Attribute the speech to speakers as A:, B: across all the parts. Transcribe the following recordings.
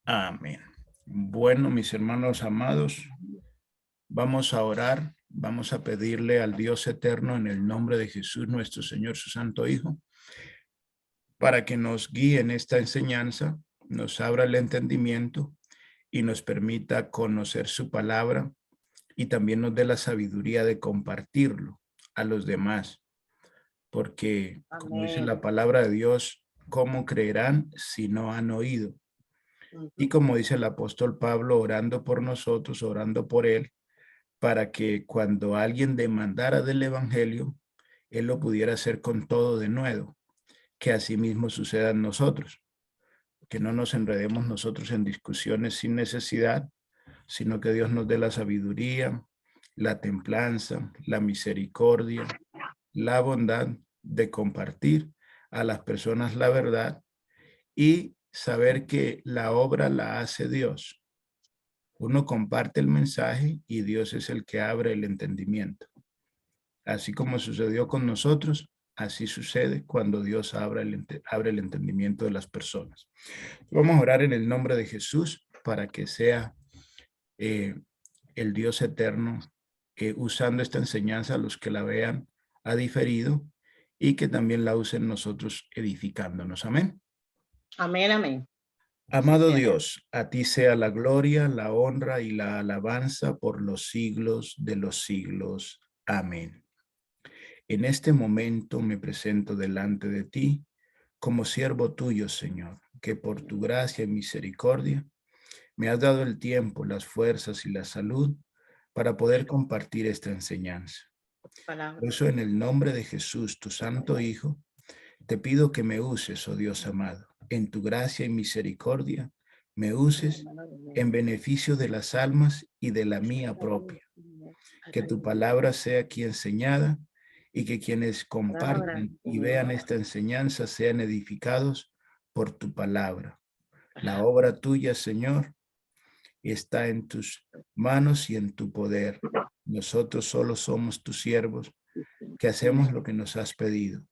A: Amén. Bueno, mis hermanos amados, vamos a orar, vamos a pedirle al Dios eterno en el nombre de Jesús, nuestro Señor, su Santo Hijo, para que nos guíe en esta enseñanza, nos abra el entendimiento y nos permita conocer su palabra y también nos dé la sabiduría de compartirlo a los demás, porque como dice
B: Amén.
A: la palabra de Dios, ¿cómo creerán si no han oído? Y como dice el apóstol Pablo, orando por nosotros, orando por él, para que cuando alguien demandara del evangelio, él lo pudiera hacer con todo de nuevo, que asimismo suceda en nosotros, que no nos enredemos nosotros en discusiones sin necesidad, sino que Dios nos dé la sabiduría, la templanza, la misericordia, la bondad de compartir a las personas la verdad y saber que la obra la hace Dios. Uno comparte el mensaje y Dios es el que abre el entendimiento. Así como sucedió con nosotros, así sucede cuando Dios abre el entendimiento de las personas. Vamos a orar en el nombre de Jesús para que sea el Dios eterno usando esta enseñanza a los que la vean a diferido y que también la usen nosotros edificándonos. Amén.
B: Amén, amén. Así
A: Amado
B: sea.
A: Dios, a ti sea la gloria, la honra y la alabanza por los siglos de los siglos. Amén. En este momento me presento delante de ti como siervo tuyo, Señor, que por tu gracia y misericordia me has dado el tiempo, las fuerzas y la salud para poder compartir esta enseñanza. Por
B: Palabra.
A: eso, en el nombre de Jesús, tu Santo Hijo, te pido que me uses, oh Dios amado, en tu gracia y misericordia, me uses en beneficio de las almas y de la mía propia. Que tu palabra sea aquí enseñada y que quienes
B: Palabra.
A: compartan y vean esta enseñanza sean edificados por tu palabra. La obra tuya, Señor, está en tus manos y en tu poder. Nosotros solo somos tus siervos que hacemos lo que nos has pedido.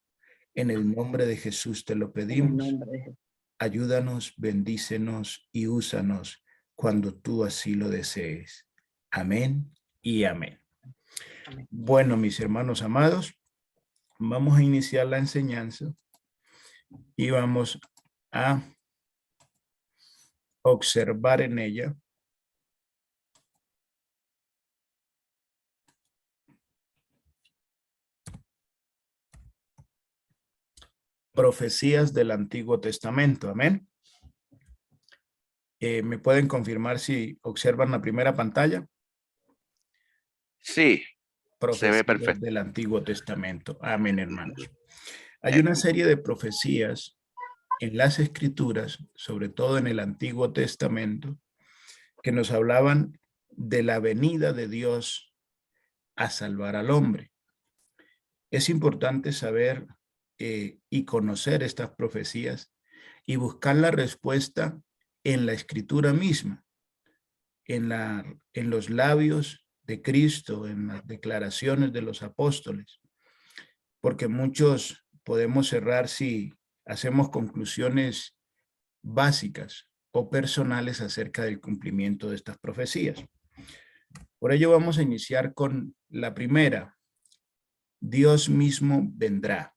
A: En el nombre de Jesús te lo
B: En el
A: pedimos.
B: nombre de Jesús.
A: Ayúdanos, bendícenos y úsanos cuando tú así lo desees. Amén y amén.
B: Amén.
A: Bueno, mis hermanos amados, vamos a iniciar la enseñanza y vamos a observar en ella profecías del Antiguo Testamento. Amén. ¿Me pueden confirmar si observan la primera pantalla?
C: Sí, se ve
A: Profecías
C: perfecto.
A: del Antiguo Testamento. Amén, hermanos. Hay una serie de profecías en las Escrituras, sobre todo en el Antiguo Testamento, que nos hablaban de la venida de Dios a salvar al hombre. Es importante saber y conocer estas profecías y buscar la respuesta en la Escritura misma, en los labios de Cristo, en las declaraciones de los apóstoles, porque muchos podemos errar si hacemos conclusiones básicas o personales acerca del cumplimiento de estas profecías. Por ello vamos a iniciar con la primera. Dios mismo vendrá.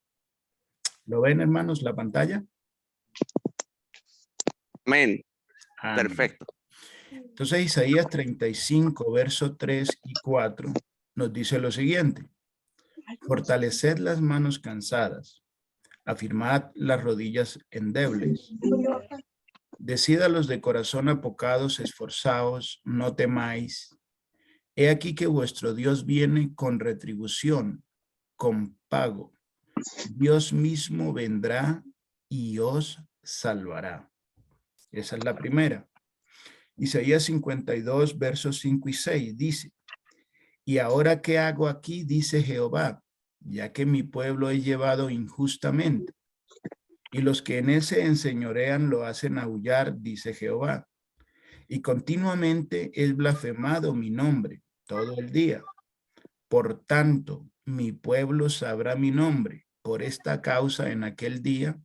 A: ¿Lo ven, hermanos, la pantalla?
C: Amén.
A: Amén.
C: Perfecto.
A: Entonces Isaías 35, versos 3 y 4 nos dice lo siguiente. Fortaleced las manos cansadas, afirmad las rodillas endebles. Decid a los de corazón apocados, esforzaos, no temáis. He aquí que vuestro Dios viene con retribución, con pago. Dios mismo vendrá y os salvará. Esa es la primera. Isaías 52, versos 5 y 6 dice, y ahora ¿qué hago aquí? Dice Jehová, ya que mi pueblo he llevado injustamente, y los que en él se enseñorean lo hacen aullar, dice Jehová, y continuamente es blasfemado mi nombre todo el día. Por tanto, mi pueblo sabrá mi nombre por esta causa en aquel día,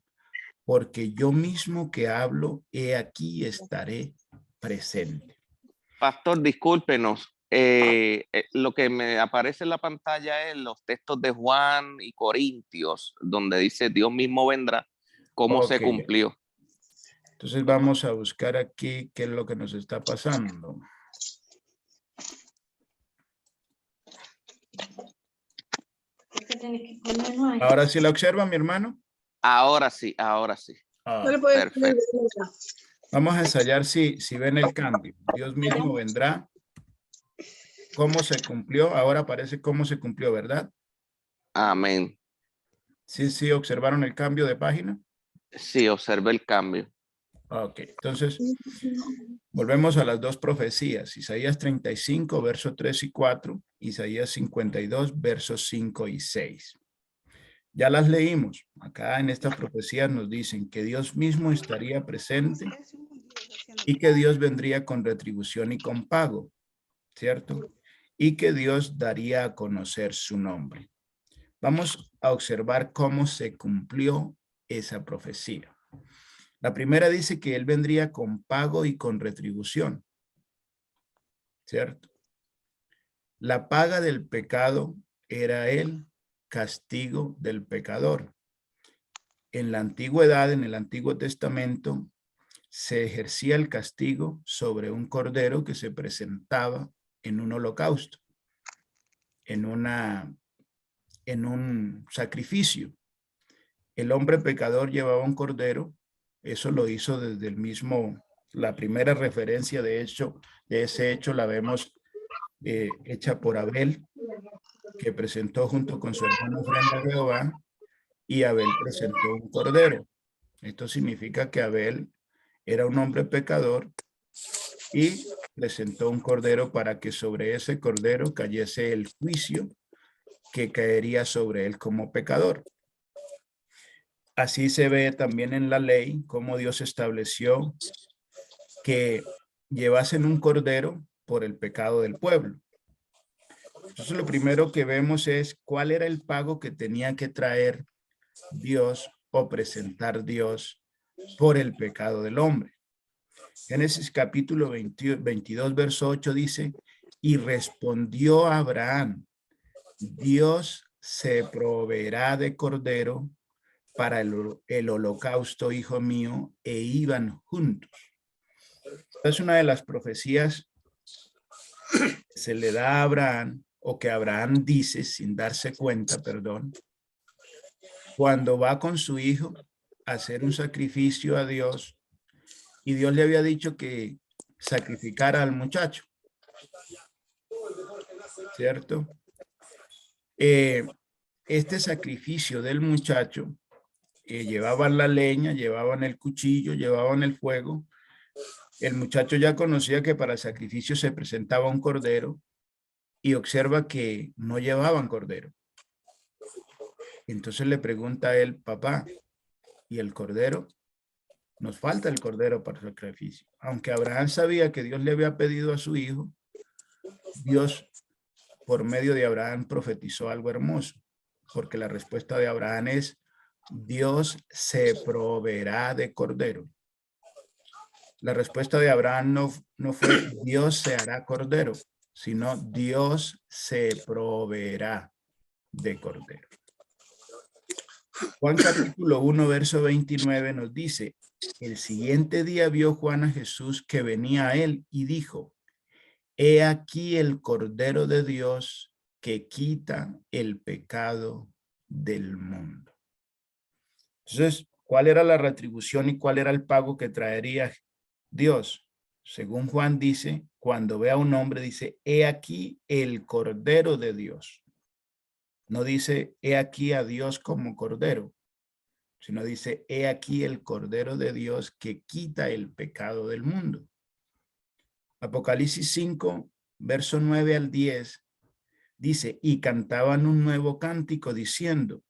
A: porque yo mismo que hablo, he aquí estaré, presente.
C: Pastor, discúlpenos. Lo que me aparece en la pantalla es los textos de Juan y Corintios, donde dice Dios mismo vendrá, cómo se cumplió.
A: Entonces vamos a buscar aquí qué es lo que nos está pasando. ¿Ahora sí la observa, mi hermano?
C: Ahora sí, ahora sí.
A: Perfecto. Vamos a ensayar si ven el cambio. Dios mismo vendrá. ¿Cómo se cumplió? Ahora aparece cómo se cumplió, ¿verdad?
C: Amén.
A: Sí, observaron el cambio de página.
C: Sí, observé el cambio.
A: Ok, entonces volvemos a las dos profecías. Isaías 35, versos 3 y 4. Isaías 52, versos 5 y 6. Ya las leímos. Acá en estas profecías nos dicen que Dios mismo estaría presente y que Dios vendría con retribución y con pago, ¿cierto? Y que Dios daría a conocer su nombre. Vamos a observar cómo se cumplió esa profecía. La primera dice que Él vendría con pago y con retribución, ¿cierto? La paga del pecado era el castigo del pecador. En la antigüedad, en el Antiguo Testamento, se ejercía el castigo sobre un cordero que se presentaba en un holocausto, en un sacrificio. El hombre pecador llevaba un cordero. Eso lo hizo desde el mismo, la primera referencia de ese hecho la vemos hecha por Abel, que presentó junto con su hermano ofrenda a Jehová, y Abel presentó un cordero. Esto significa que Abel era un hombre pecador y presentó un cordero para que sobre ese cordero cayese el juicio que caería sobre él como pecador. Así se ve también en la ley cómo Dios estableció que llevasen un cordero por el pecado del pueblo. Entonces lo primero que vemos es cuál era el pago que tenía que traer Dios o presentar Dios por el pecado del hombre. Génesis capítulo 22, verso 8 dice, y respondió Abraham, Dios se proveerá de cordero para el holocausto, hijo mío, e iban juntos. Es una de las profecías que se le da a Abraham, o que Abraham dice sin darse cuenta, perdón, cuando va con su hijo a hacer un sacrificio a Dios, y Dios le había dicho que sacrificara al muchacho, ¿cierto? Este sacrificio del muchacho, llevaban la leña, llevaban el cuchillo, llevaban el fuego. El muchacho ya conocía que para el sacrificio se presentaba un cordero, y observa que no llevaban cordero. Entonces le pregunta a él, papá, ¿y el cordero? Nos falta el cordero para el sacrificio. Aunque Abraham sabía que Dios le había pedido a su hijo, Dios por medio de Abraham profetizó algo hermoso, porque la respuesta de Abraham es, Dios se proveerá de cordero. La respuesta de Abraham no fue Dios se hará cordero, sino Dios se proveerá de cordero. Juan capítulo 1, verso 29 nos dice, el siguiente día vio Juan a Jesús que venía a él y dijo, he aquí el Cordero de Dios que quita el pecado del mundo. Entonces, ¿cuál era la retribución y cuál era el pago que traería Dios? Según Juan dice, cuando ve a un hombre, dice, he aquí el Cordero de Dios. No dice, he aquí a Dios como Cordero, sino dice, he aquí el Cordero de Dios que quita el pecado del mundo. Apocalipsis 5, verso 9 al 10, dice, y cantaban un nuevo cántico diciendo,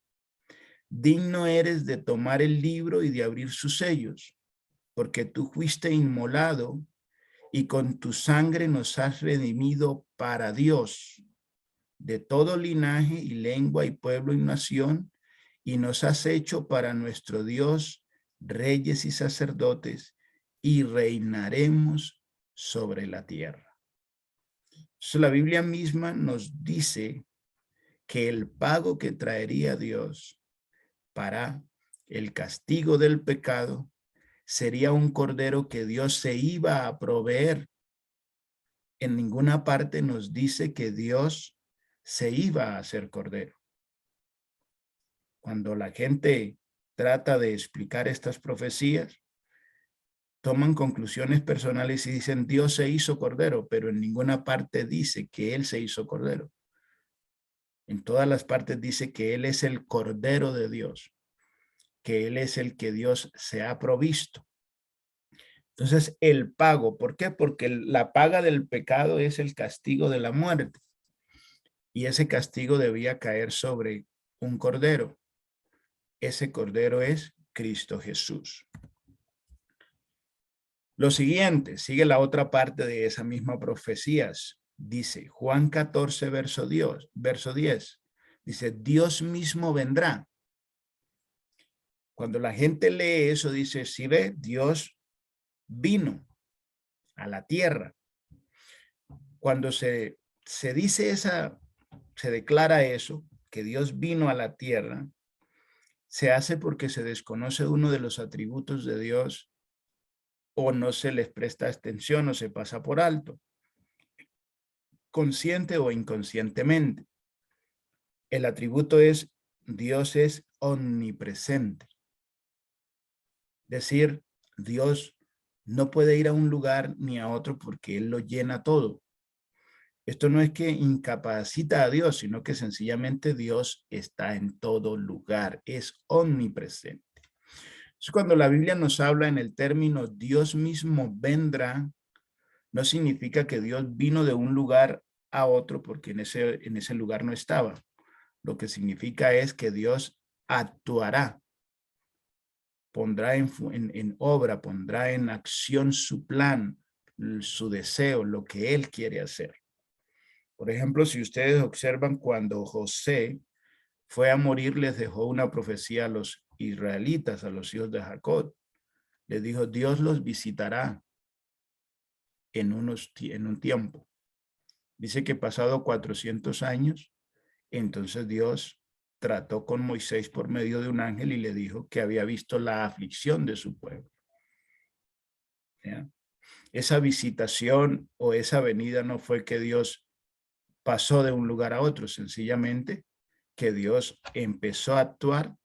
A: digno eres de tomar el libro y de abrir sus sellos, porque tú fuiste inmolado y con tu sangre nos has redimido para Dios, de todo linaje y lengua y pueblo y nación, y nos has hecho para nuestro Dios reyes y sacerdotes, y reinaremos sobre la tierra. Entonces, la Biblia misma nos dice que el pago que traería Dios para el castigo del pecado sería un cordero que Dios se iba a proveer. En ninguna parte nos dice que Dios se iba a hacer cordero. Cuando la gente trata de explicar estas profecías, toman conclusiones personales y dicen Dios se hizo cordero, pero en ninguna parte dice que Él se hizo cordero. En todas las partes dice que Él es el cordero de Dios, que Él es el que Dios se ha provisto. Entonces, el pago, ¿por qué? Porque la paga del pecado es el castigo de la muerte. Y ese castigo debía caer sobre un cordero. Ese cordero es Cristo Jesús. Lo siguiente, sigue la otra parte de esa misma profecía. Dice Juan 14, verso 10. Dice, Dios mismo vendrá. Cuando la gente lee eso, dice, si ve, Dios vino a la tierra. Cuando se dice se declara eso, que Dios vino a la tierra, se hace porque se desconoce uno de los atributos de Dios o no se les presta atención o se pasa por alto, consciente o inconscientemente. El atributo es Dios es omnipresente. Es decir, Dios no puede ir a un lugar ni a otro porque Él lo llena todo. Esto no es que incapacita a Dios, sino que sencillamente Dios está en todo lugar, es omnipresente. Entonces, cuando la Biblia nos habla en el término Dios mismo vendrá, no significa que Dios vino de un lugar a otro porque en ese lugar no estaba. Lo que significa es que Dios actuará, pondrá en obra, pondrá en acción su plan, su deseo, lo que Él quiere hacer. Por ejemplo, si ustedes observan cuando José fue a morir, les dejó una profecía a los israelitas, a los hijos de Jacob. Les dijo, Dios los visitará en un tiempo. Dice que pasado 400 años, entonces Dios trató con Moisés por medio de un ángel y le dijo que había visto la aflicción de su pueblo. ¿Ya? Esa visitación o esa venida no fue que Dios pasó de un lugar a otro, sencillamente que Dios empezó a actuar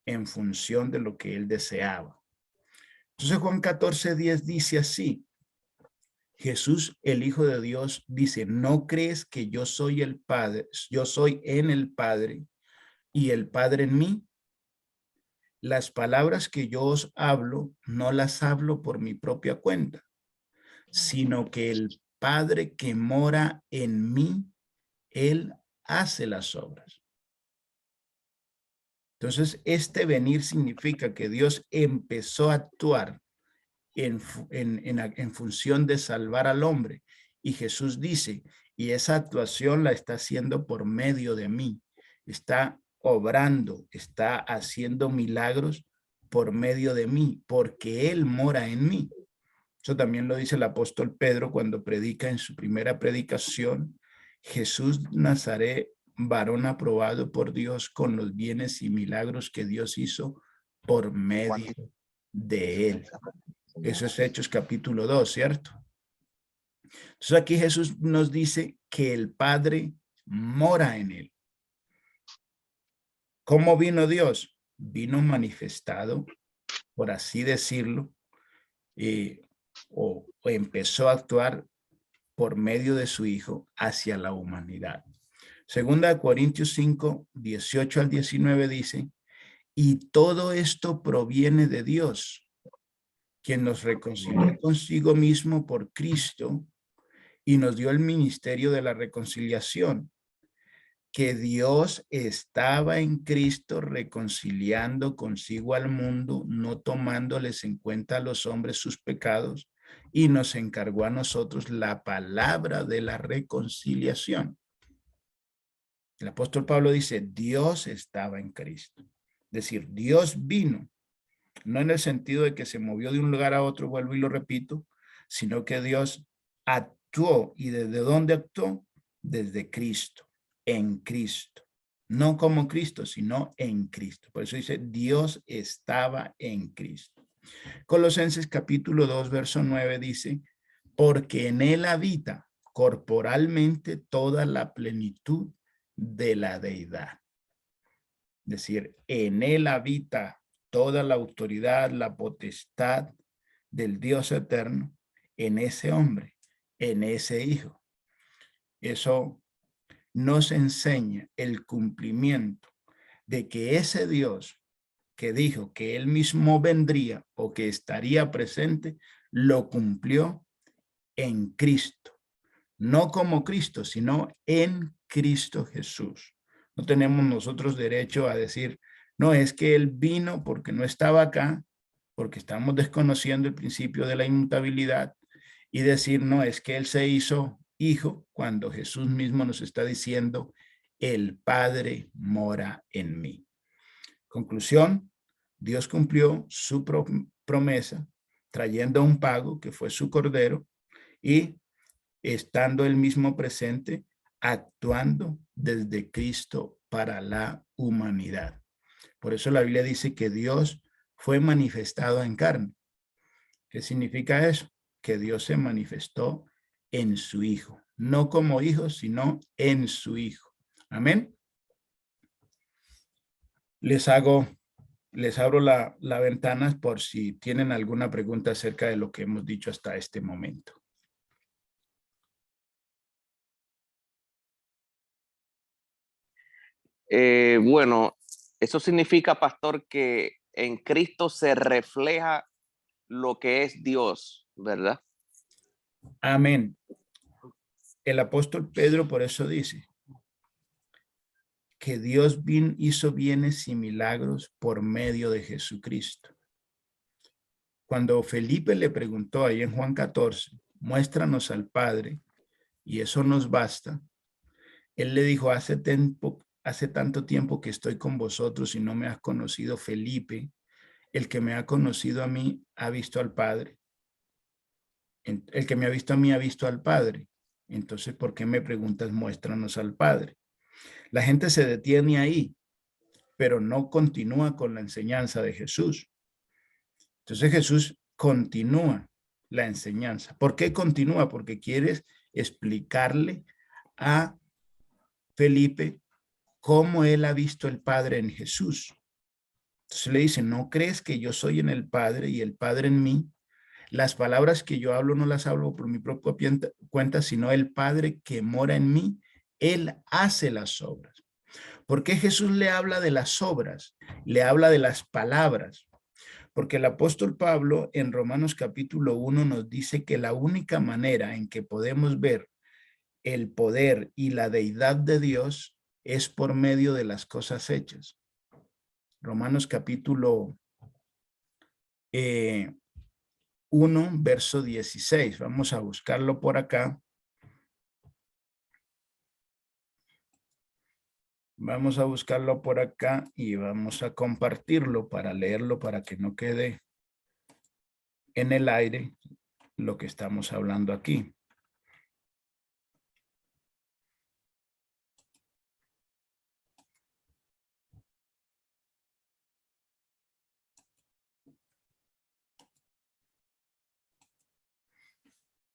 A: en función de lo que Él deseaba. Entonces Juan 14:10 dice así, Jesús, el Hijo de Dios, dice, ¿no crees que yo soy el Padre, yo soy en el Padre y el Padre en mí? Las palabras que yo os hablo, no las hablo por mi propia cuenta, sino que el Padre que mora en mí, Él hace las obras. Entonces, este venir significa que Dios empezó a actuar en función de salvar al hombre. Y Jesús dice, y esa actuación la está haciendo por medio de mí. Está obrando, está haciendo milagros por medio de mí, porque Él mora en mí. Eso también lo dice el apóstol Pedro cuando predica en su primera predicación, Jesús Nazaret, varón aprobado por Dios con los bienes y milagros que Dios hizo por medio de Él. Eso es Hechos capítulo 2, ¿cierto? Entonces aquí Jesús nos dice que el Padre mora en Él. ¿Cómo vino Dios? Vino manifestado, por así decirlo, o empezó a actuar por medio de su Hijo hacia la humanidad. Segunda de Corintios 5, 18 al 19 dice, y todo esto proviene de Dios, quien nos reconcilió consigo mismo por Cristo y nos dio el ministerio de la reconciliación, que Dios estaba en Cristo reconciliando consigo al mundo, no tomándoles en cuenta a los hombres sus pecados, y nos encargó a nosotros la palabra de la reconciliación. El apóstol Pablo dice, Dios estaba en Cristo. Es decir, Dios vino, no en el sentido de que se movió de un lugar a otro, vuelvo y lo repito, sino que Dios actuó. ¿Y desde dónde actuó? Desde Cristo, en Cristo. No como Cristo, sino en Cristo. Por eso dice, Dios estaba en Cristo. Colosenses capítulo 2, verso 9 dice, porque en él habita corporalmente toda la plenitud de la deidad. Es decir, en él habita toda la autoridad, la potestad del Dios eterno, en ese hombre, en ese hijo. Eso nos enseña el cumplimiento de que ese Dios que dijo que él mismo vendría o que estaría presente, lo cumplió en Cristo. No como Cristo, sino en Cristo Jesús. No tenemos nosotros derecho a decir, no, es que él vino porque no estaba acá, porque estamos desconociendo el principio de la inmutabilidad, y decir, no, es que él se hizo hijo, cuando Jesús mismo nos está diciendo, el Padre mora en mí. Conclusión, Dios cumplió su promesa trayendo un pago que fue su cordero y estando él mismo presente, actuando desde Cristo para la humanidad. Por eso la Biblia dice que Dios fue manifestado en carne. ¿Qué significa eso? Que Dios se manifestó en su Hijo, no como hijo, sino en su Hijo. Amén. Les abro la ventana por si tienen alguna pregunta acerca de lo que hemos dicho hasta este momento.
C: Bueno, eso significa, pastor, que en Cristo se refleja lo que es Dios, ¿verdad?
A: Amén. El apóstol Pedro por eso dice que Dios hizo bienes y milagros por medio de Jesucristo. Cuando Felipe le preguntó ahí en Juan 14, muéstranos al Padre y eso nos basta, él le dijo, hace tanto tiempo que estoy con vosotros y no me has conocido, Felipe. El que me ha conocido a mí ha visto al Padre. El que me ha visto a mí ha visto al Padre. Entonces, ¿por qué me preguntas, muéstranos al Padre? La gente se detiene ahí, pero no continúa con la enseñanza de Jesús. Entonces Jesús continúa la enseñanza. ¿Por qué continúa? Porque quieres explicarle a Felipe cómo él ha visto el Padre en Jesús. Entonces le dice, ¿no crees que yo soy en el Padre y el Padre en mí? Las palabras que yo hablo no las hablo por mi propia cuenta, sino el Padre que mora en mí, él hace las obras. ¿Por qué Jesús le habla de las obras? Le habla de las palabras. Porque el apóstol Pablo en Romanos capítulo 1 nos dice que la única manera en que podemos ver el poder y la deidad de Dios es por medio de las cosas hechas. Romanos capítulo 1, verso 16. Vamos a buscarlo por acá. Vamos a buscarlo por acá y vamos a compartirlo para leerlo para que no quede en el aire lo que estamos hablando aquí.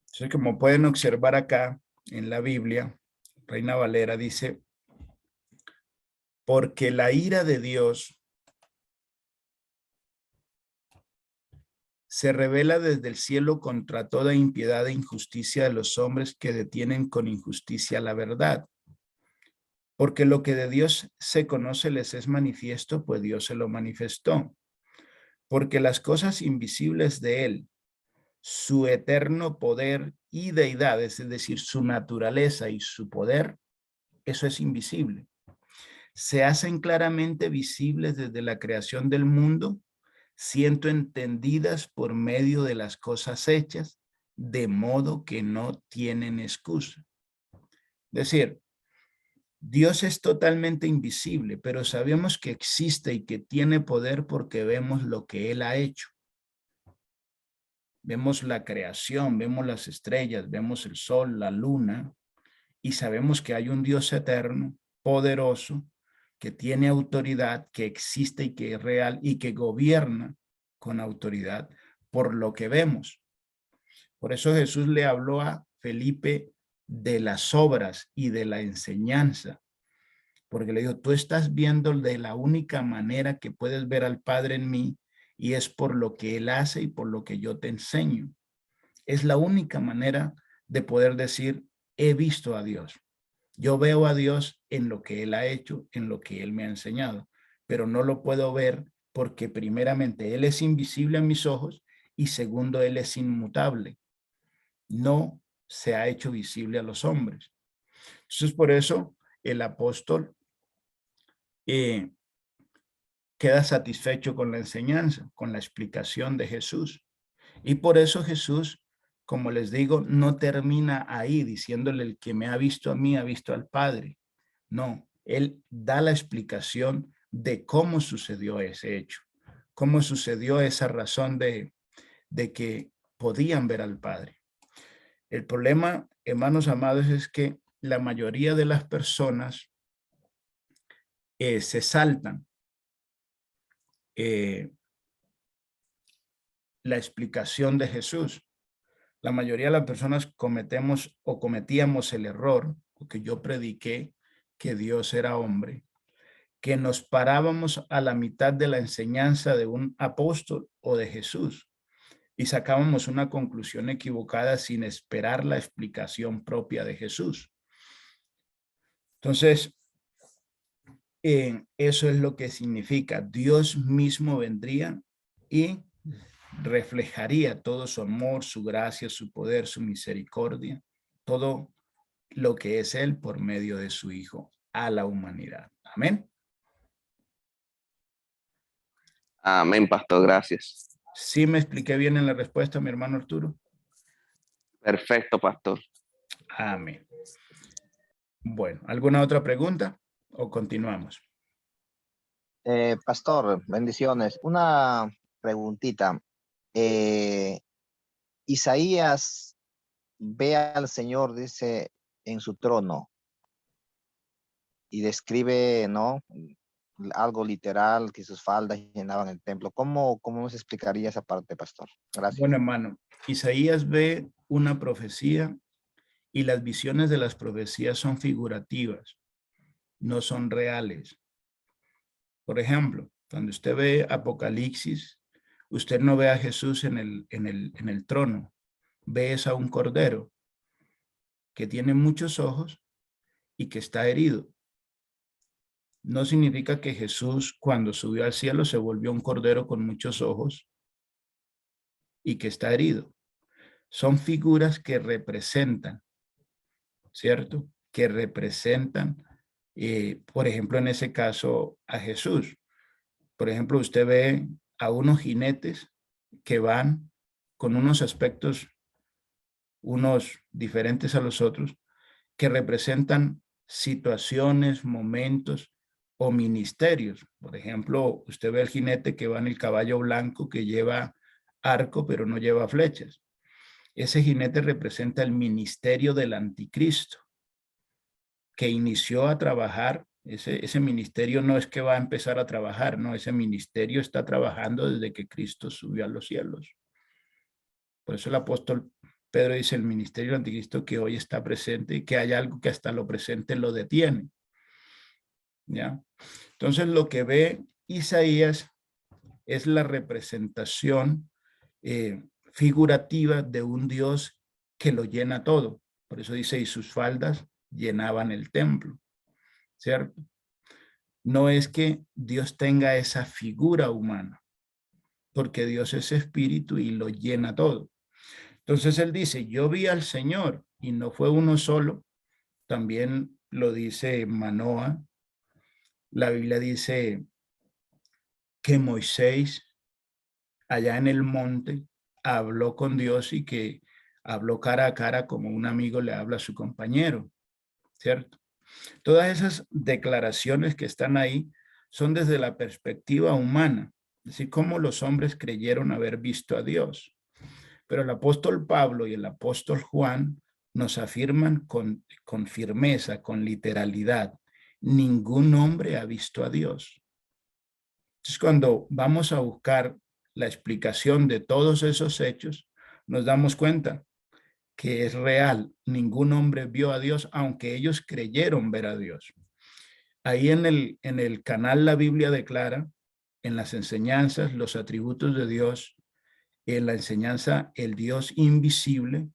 A: Entonces, como pueden observar acá en la Biblia, Reina Valera dice, porque la ira de Dios se revela desde el cielo contra toda impiedad e injusticia de los hombres que detienen con injusticia la verdad. Porque lo que de Dios se conoce les es manifiesto, pues Dios se lo manifestó. Porque las cosas invisibles de él, su eterno poder y deidad, es decir, su naturaleza y su poder, eso es invisible. Se hacen claramente visibles desde la creación del mundo, siendo entendidas por medio de las cosas hechas, de modo que no tienen excusa. Es decir, Dios es totalmente invisible, pero sabemos que existe y que tiene poder porque vemos lo que Él ha hecho. vemos la creación, vemos las estrellas, vemos el sol, la luna, y sabemos que hay un Dios eterno, poderoso, que tiene autoridad, que existe y que es real y que gobierna con autoridad por lo que vemos. Por eso Jesús le habló a Felipe de las obras y de la enseñanza, porque le dijo, tú estás viendo de la única manera que puedes ver al Padre en mí, y es por lo que Él hace y por lo que yo te enseño. Es la única manera de poder decir, he visto a Dios. Yo veo a Dios en lo que Él ha hecho, en lo que Él me ha enseñado, pero no lo puedo ver porque primeramente Él es invisible a mis ojos y segundo, Él es inmutable. No se ha hecho visible a los hombres. Entonces, por eso el apóstol queda satisfecho con la enseñanza, con la explicación de Jesús. Y por eso Jesús, como les digo, no termina ahí diciéndole el que me ha visto a mí, ha visto al Padre. No, él da la explicación de cómo sucedió ese hecho, cómo sucedió esa razón de que podían ver al Padre. El problema, hermanos amados, es que la mayoría de las personas se saltan la explicación de Jesús. La mayoría de las personas cometemos o cometíamos el error, porque yo prediqué que Dios era hombre, que nos parábamos a la mitad de la enseñanza de un apóstol o de Jesús y sacábamos una conclusión equivocada sin esperar la explicación propia de Jesús. Entonces, eso es lo que significa. Dios mismo vendría y reflejaría todo su amor, su gracia, su poder, su misericordia, todo lo que es Él por medio de su Hijo a la humanidad. Amén.
C: Amén, pastor, gracias.
A: ¿Sí me expliqué bien en la respuesta, mi hermano Arturo?
C: Perfecto, pastor.
A: Amén. Bueno, ¿alguna otra pregunta o continuamos?
D: Pastor, bendiciones. Una preguntita. Isaías ve al Señor, dice, en su trono y describe, ¿no? Algo literal, que sus faldas llenaban el templo. ¿Cómo nos explicaría esa parte, pastor? Gracias.
A: Bueno, hermano, Isaías ve una profecía y las visiones de las profecías son figurativas, no son reales. Por ejemplo, cuando usted ve Apocalipsis, usted no ve a Jesús en el trono, ve a un cordero que tiene muchos ojos y que está herido. No significa que Jesús, cuando subió al cielo, se volvió un cordero con muchos ojos y que está herido. Son figuras que representan, ¿cierto? Que representan, por ejemplo, en ese caso, a Jesús. Por ejemplo, usted ve a unos jinetes que van con unos aspectos, unos diferentes a los otros, que representan situaciones, momentos o ministerios. Por ejemplo, usted ve el jinete que va en el caballo blanco que lleva arco pero no lleva flechas. Ese jinete representa el ministerio del anticristo que inició a trabajar. Ese ministerio no es que va a empezar a trabajar, no, ese ministerio está trabajando desde que Cristo subió a los cielos. Por eso el apóstol Pedro dice el ministerio del anticristo que hoy está presente y que hay algo que hasta lo presente lo detiene. ¿Ya? Entonces lo que ve Isaías es la representación figurativa de un Dios que lo llena todo. Por eso dice, y sus faldas llenaban el templo, ¿cierto? No es que Dios tenga esa figura humana, porque Dios es espíritu y lo llena todo. Entonces él dice, yo vi al Señor y no fue uno solo, también lo dice Manoah. La Biblia dice que Moisés allá en el monte habló con Dios y que habló cara a cara como un amigo le habla a su compañero, ¿cierto? Todas esas declaraciones que están ahí son desde la perspectiva humana, es decir, cómo los hombres creyeron haber visto a Dios. Pero el apóstol Pablo y el apóstol Juan nos afirman con firmeza, con literalidad, ningún hombre ha visto a Dios. Entonces, cuando vamos a buscar la explicación de todos esos hechos, nos damos cuenta que es real. Ningún hombre vio a Dios, aunque ellos creyeron ver a Dios. Ahí en el canal La Biblia Declara, en las enseñanzas, los atributos de Dios, en la enseñanza, el Dios invisible,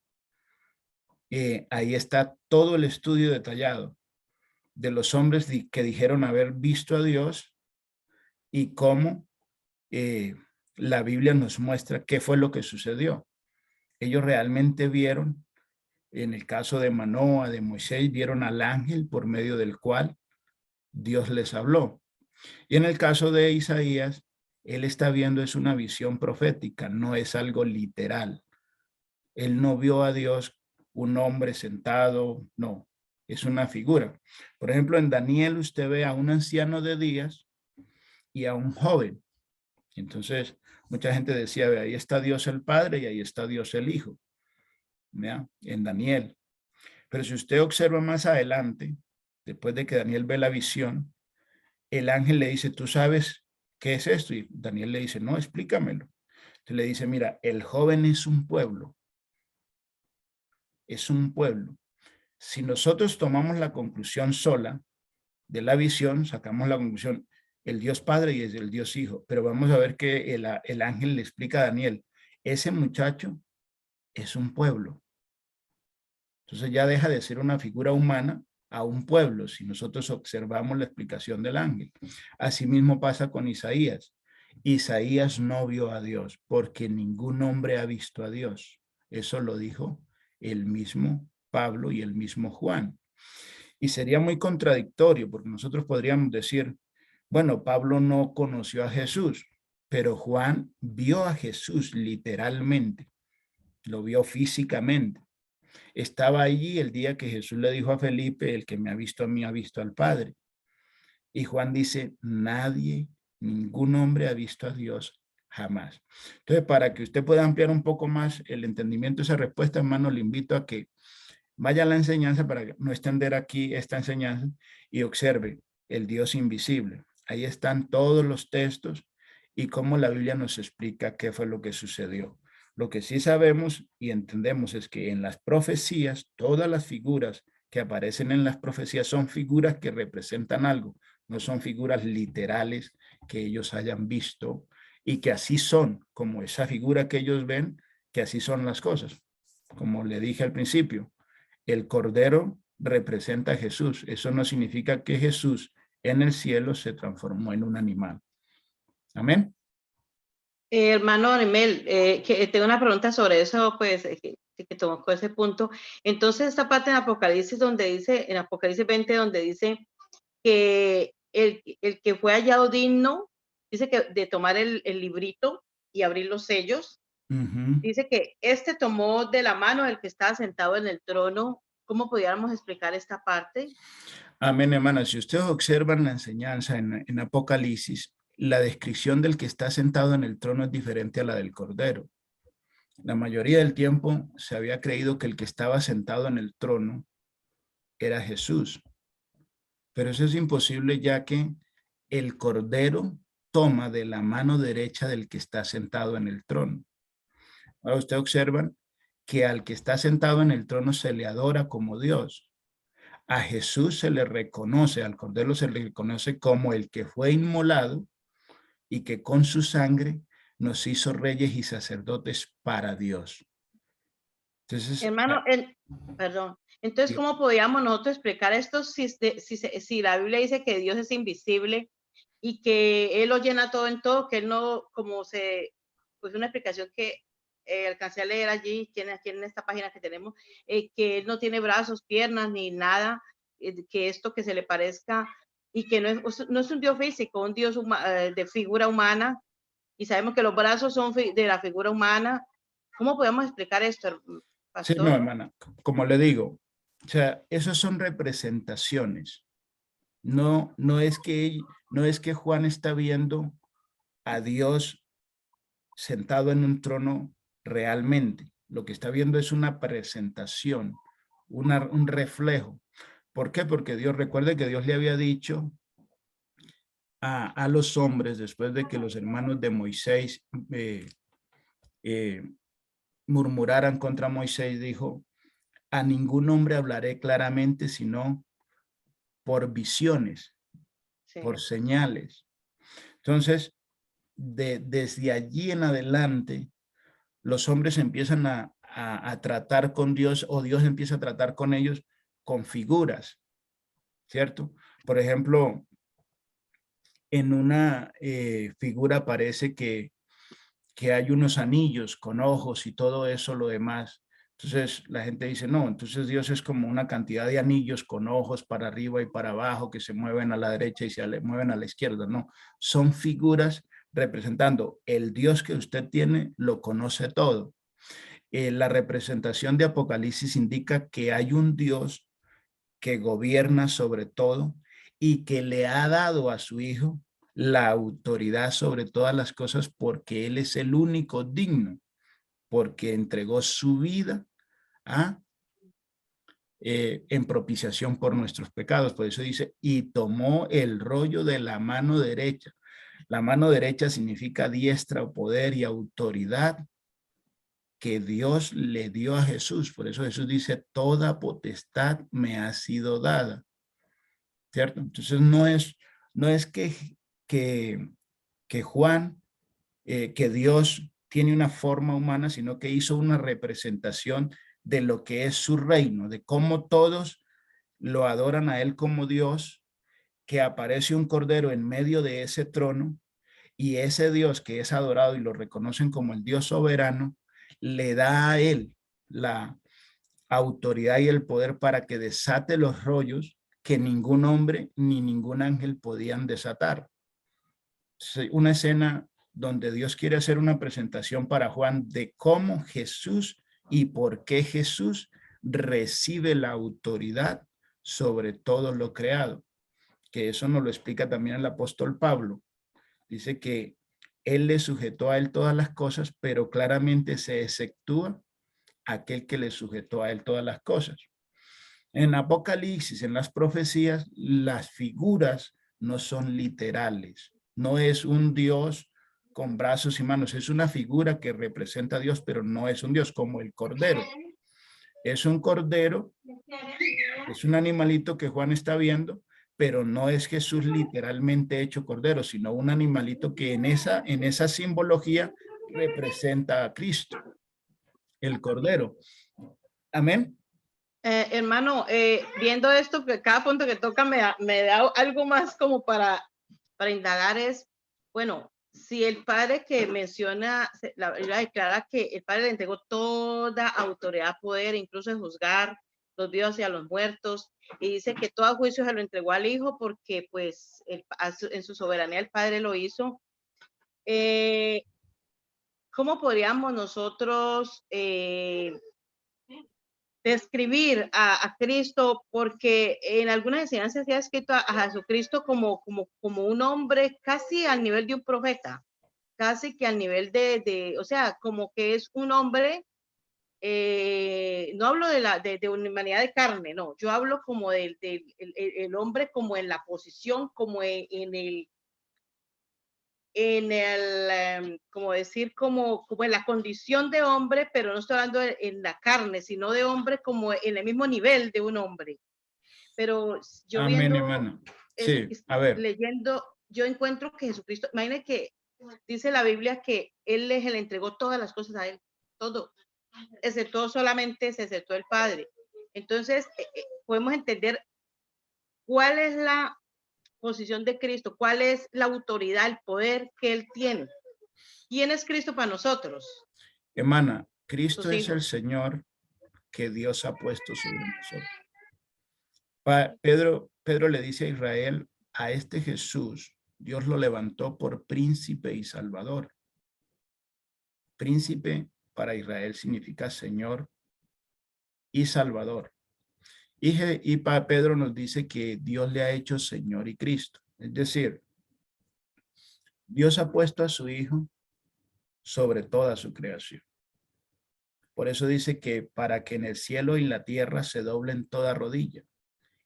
A: ahí está todo el estudio detallado de los hombres que dijeron haber visto a Dios y cómo la Biblia nos muestra qué fue lo que sucedió. Ellos realmente vieron, en el caso de Manoa, de Moisés, vieron al ángel por medio del cual Dios les habló. Y en el caso de Isaías, él está viendo es una visión profética, no es algo literal. Él no vio a Dios un hombre sentado, no, es una figura. Por ejemplo, en Daniel usted ve a un anciano de días y a un joven. Entonces, mucha gente decía, ahí está Dios el Padre y ahí está Dios el Hijo. ¿Vea? En Daniel. Pero si usted observa más adelante, después de que Daniel ve la visión, el ángel le dice, ¿tú sabes qué es esto? Y Daniel le dice, no, explícamelo. Entonces le dice, mira, el joven es un pueblo. Es un pueblo. Si nosotros tomamos la conclusión sola de la visión, sacamos la conclusión, el Dios Padre y es el Dios Hijo. Pero vamos a ver que el ángel le explica a Daniel, ese muchacho es un pueblo. Entonces ya deja de ser una figura humana a un pueblo, si nosotros observamos la explicación del ángel. Asimismo pasa con Isaías. Isaías no vio a Dios porque ningún hombre ha visto a Dios. Eso lo dijo el mismo Pablo y el mismo Juan. Y sería muy contradictorio porque nosotros podríamos decir, bueno, Pablo no conoció a Jesús, pero Juan vio a Jesús literalmente, lo vio físicamente. Estaba allí el día que Jesús le dijo a Felipe, el que me ha visto a mí ha visto al Padre. Y Juan dice, nadie, ningún hombre ha visto a Dios jamás. Entonces, para que usted pueda ampliar un poco más el entendimiento de esa respuesta, hermano, le invito a que vaya a la enseñanza para no extender aquí esta enseñanza y observe el Dios invisible. Ahí están todos los textos y cómo la Biblia nos explica qué fue lo que sucedió. Lo que sí sabemos y entendemos es que en las profecías, todas las figuras que aparecen en las profecías son figuras que representan algo, no son figuras literales que ellos hayan visto y que así son, como esa figura que ellos ven, que así son las cosas. Como le dije al principio, el Cordero representa a Jesús. Eso no significa que Jesús en el cielo se transformó en un animal. Amén.
B: Hermano Arimel, que tengo una pregunta sobre eso, pues, que tocó ese punto. Entonces, esta parte en Apocalipsis, donde dice, en Apocalipsis 20, donde dice que el que fue hallado digno, dice que de tomar el librito y abrir los sellos, dice que tomó de la mano del que estaba sentado en el trono. ¿Cómo pudiéramos explicar esta parte?
A: Amén, hermana. Si ustedes observan la enseñanza en Apocalipsis, la descripción del que está sentado en el trono es diferente a la del Cordero. La mayoría del tiempo se había creído que el que estaba sentado en el trono era Jesús. Pero eso es imposible, ya que el Cordero toma de la mano derecha del que está sentado en el trono. Ahora ustedes observan que al que está sentado en el trono se le adora como Dios. A Jesús se le reconoce, al Cordero se le reconoce como el que fue inmolado y que con su sangre nos hizo reyes y sacerdotes para Dios. Entonces,
B: hermano, perdón. Entonces, ¿cómo podríamos nosotros explicar esto si la Biblia dice que Dios es invisible y que Él lo llena todo en todo, que Él no, pues una explicación que alcancé a leer allí, aquí en esta página que tenemos, que Él no tiene brazos, piernas, ni nada, que esto que se le parezca, y que no es un Dios físico, un Dios de figura humana, y sabemos que los brazos son de la figura humana. ¿Cómo podemos explicar esto, pastor?
A: Sí, no, hermana, como le digo, o sea, esos son representaciones. No es que Juan está viendo a Dios sentado en un trono realmente. Lo que está viendo es una presentación, un reflejo. ¿Por qué? Porque Dios, recuerde que Dios le había dicho a los hombres, después de que los hermanos de Moisés murmuraran contra Moisés, dijo, a ningún hombre hablaré claramente, sino por visiones,
B: Sí.
A: por señales. Entonces, desde allí en adelante, los hombres empiezan a tratar con Dios, o Dios empieza a tratar con ellos con figuras, ¿cierto? Por ejemplo, en una figura parece que hay unos anillos con ojos y todo eso, lo demás. Entonces la gente dice, no, entonces Dios es como una cantidad de anillos con ojos para arriba y para abajo que se mueven a la derecha y se mueven a la izquierda. No, son figuras representando el Dios que usted tiene, lo conoce todo. La representación de Apocalipsis indica que hay un Dios que gobierna sobre todo y que le ha dado a su Hijo la autoridad sobre todas las cosas porque Él es el único digno, porque entregó su vida en propiciación por nuestros pecados. Por eso dice, y tomó el rollo de la mano derecha. La mano derecha significa diestra o poder y autoridad que Dios le dio a Jesús. Por eso Jesús dice, toda potestad me ha sido dada. ¿Cierto? Entonces no es que Juan, que Dios tiene una forma humana, sino que hizo una representación de lo que es su reino, de cómo todos lo adoran a él como Dios, que aparece un cordero en medio de ese trono y ese Dios que es adorado y lo reconocen como el Dios soberano, le da a él la autoridad y el poder para que desate los rollos que ningún hombre ni ningún ángel podían desatar. Una escena donde Dios quiere hacer una presentación para Juan de cómo Jesús y por qué Jesús recibe la autoridad sobre todo lo creado, que eso nos lo explica también el apóstol Pablo. Dice que él le sujetó a él todas las cosas, pero claramente se exceptúa aquel que le sujetó a él todas las cosas. En Apocalipsis, en las profecías, las figuras no son literales. No es un Dios con brazos y manos. Es una figura que representa a Dios, pero no es un Dios como el cordero. Es un cordero, es un animalito que Juan está viendo, pero no es Jesús literalmente hecho cordero, sino un animalito que en esa simbología representa a Cristo, el cordero. Amén.
B: Hermano, viendo esto, que cada punto que toca me da algo más como para indagar es, bueno, si el padre que menciona, la Biblia declara que el padre le entregó toda autoridad, poder, incluso de juzgar los vivos y a los muertos, y dice que todo juicio se lo entregó al hijo porque pues en su soberanía el padre lo hizo. ¿Cómo podríamos nosotros describir a Cristo? Porque en algunas enseñanzas se ha escrito a Jesucristo como un hombre casi al nivel de un profeta, casi que al nivel o sea, como que es un hombre, no hablo de una humanidad de carne, no, yo hablo como el hombre como en la posición, como como decir, como en la condición de hombre, pero no estoy hablando en la carne, sino de hombre como en el mismo nivel de un hombre. Pero yo
A: Amén,
B: viendo,
A: hermano. Sí, a ver.
B: leyendo, yo encuentro que Jesucristo, imagínate que dice la Biblia que Él le entregó todas las cosas a Él, todo, excepto solamente se exceptó el Padre. Entonces, podemos entender cuál es la posición de Cristo, cuál es la autoridad, el poder que Él tiene. ¿Quién es Cristo para nosotros?
A: Hermana, Cristo es el Señor que Dios ha puesto sobre nosotros. Pedro le dice a Israel, a este Jesús, Dios lo levantó por príncipe y salvador. Príncipe para Israel significa Señor y Salvador. Y para Pedro nos dice que Dios le ha hecho Señor y Cristo. Es decir, Dios ha puesto a su Hijo sobre toda su creación. Por eso dice que para que en el cielo y la tierra se doblen toda rodilla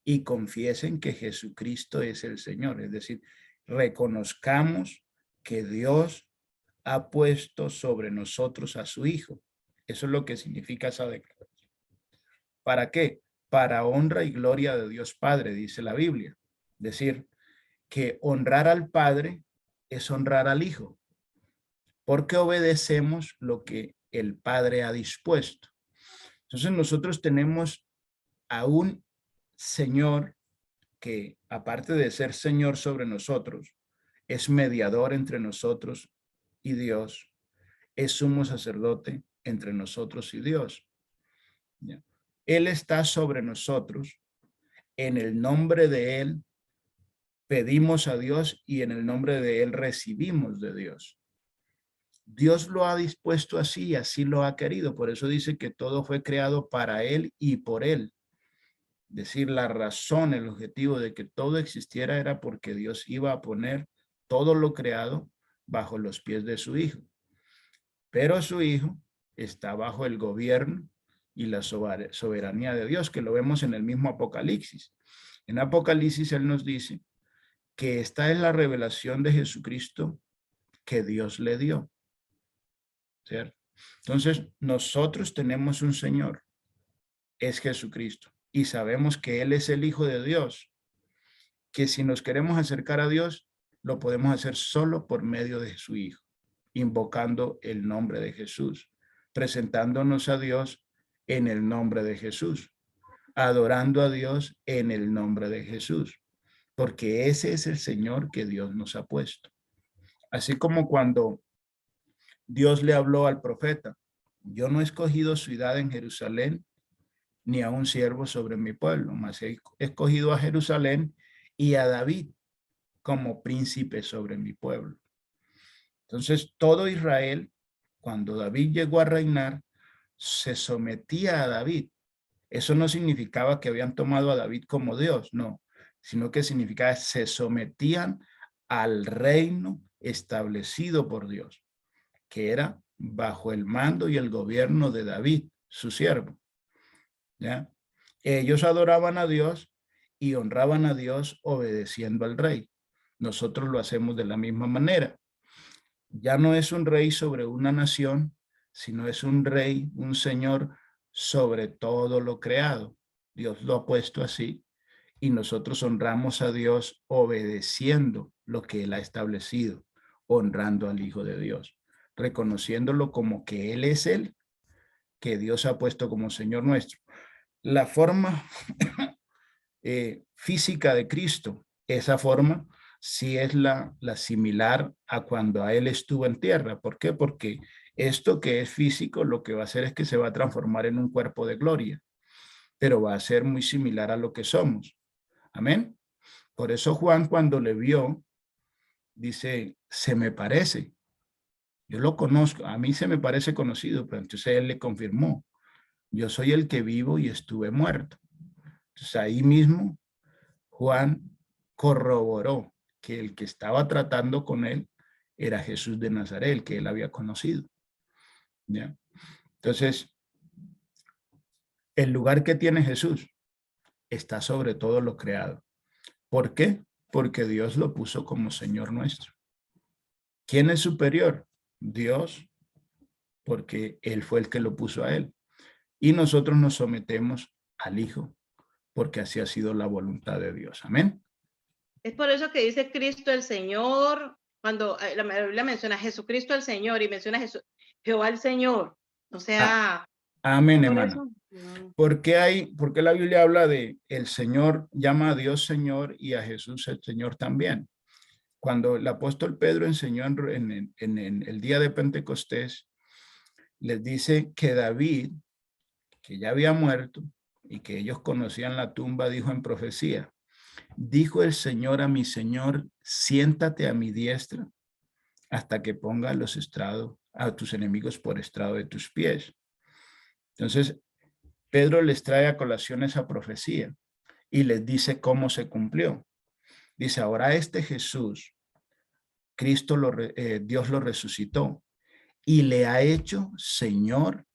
A: y confiesen que Jesucristo es el Señor. Es decir, reconozcamos que Dios ha puesto sobre nosotros a su Hijo. Eso es lo que significa esa declaración. ¿Para qué? Para honra y gloria de Dios Padre, dice la Biblia. Es decir, que honrar al Padre es honrar al Hijo, porque obedecemos lo que el Padre ha dispuesto. Entonces nosotros tenemos a un Señor que, aparte de ser Señor sobre nosotros, es mediador entre nosotros y Dios, es sumo sacerdote entre nosotros y Dios. ¿Ya? Él está sobre nosotros, en el nombre de Él pedimos a Dios y en el nombre de Él recibimos de Dios. Dios lo ha dispuesto así, así lo ha querido. Por eso dice que todo fue creado para Él y por Él. Es decir, la razón, el objetivo de que todo existiera era porque Dios iba a poner todo lo creado bajo los pies de su Hijo. Pero su Hijo está bajo el gobierno y la soberanía de Dios, que lo vemos en el mismo Apocalipsis. En Apocalipsis Él nos dice que esta es la revelación de Jesucristo que Dios le dio. ¿Cierto? Entonces, nosotros tenemos un Señor, es Jesucristo, y sabemos que Él es el Hijo de Dios, que si nos queremos acercar a Dios, lo podemos hacer solo por medio de su Hijo, invocando el nombre de Jesús, presentándonos a Dios en el nombre de Jesús, adorando a Dios en el nombre de Jesús, porque ese es el Señor que Dios nos ha puesto. Así como cuando Dios le habló al profeta: yo no he escogido ciudad en Jerusalén, ni a un siervo sobre mi pueblo, mas he escogido a Jerusalén y a David como príncipe sobre mi pueblo. Entonces, todo Israel, cuando David llegó a reinar, se sometía a David. Eso no significaba que habían tomado a David como Dios, no, sino que significaba que se sometían al reino establecido por Dios, que era bajo el mando y el gobierno de David, su siervo. ¿Ya? Ellos adoraban a Dios y honraban a Dios obedeciendo al rey. Nosotros lo hacemos de la misma manera. Ya no es un rey sobre una nación, sino es un rey, un señor sobre todo lo creado. Dios lo ha puesto así y nosotros honramos a Dios obedeciendo lo que Él ha establecido, honrando al Hijo de Dios, reconociéndolo como que Él es Él, que Dios ha puesto como Señor nuestro. La forma física de Cristo, esa forma sí es la similar a cuando a Él estuvo en tierra. ¿Por qué? Porque esto que es físico lo que va a hacer es que se va a transformar en un cuerpo de gloria, pero va a ser muy similar a lo que somos. Amén. Por eso Juan, cuando le vio, dice: se me parece. Yo lo conozco, a mí se me parece conocido, pero entonces él le confirmó: yo soy el que vivo y estuve muerto. Entonces ahí mismo Juan corroboró que el que estaba tratando con él era Jesús de Nazaret, el que él había conocido. ¿Ya? Entonces, el lugar que tiene Jesús está sobre todo lo creado. ¿Por qué? Porque Dios lo puso como Señor nuestro. ¿Quién es superior? Dios, porque Él fue el que lo puso a Él. Y nosotros nos sometemos al Hijo, porque así ha sido la voluntad de Dios. Amén.
B: Es por eso que dice Cristo el Señor, cuando la Biblia menciona Jesucristo el Señor y menciona Jehová el Señor. O sea,
A: amén,
B: por
A: hermano.
B: eso.
A: ¿Por qué la Biblia habla de el Señor, llama a Dios Señor y a Jesús el Señor también? Cuando el apóstol Pedro enseñó en el día de Pentecostés, les dice que David, que ya había muerto y que ellos conocían la tumba, dijo en profecía: dijo el Señor a mi Señor, siéntate a mi diestra hasta que ponga a tus enemigos por estrado de tus pies. Entonces, Pedro les trae a colación esa profecía y les dice cómo se cumplió. Dice: ahora este Jesús, Dios lo resucitó y le ha hecho Señor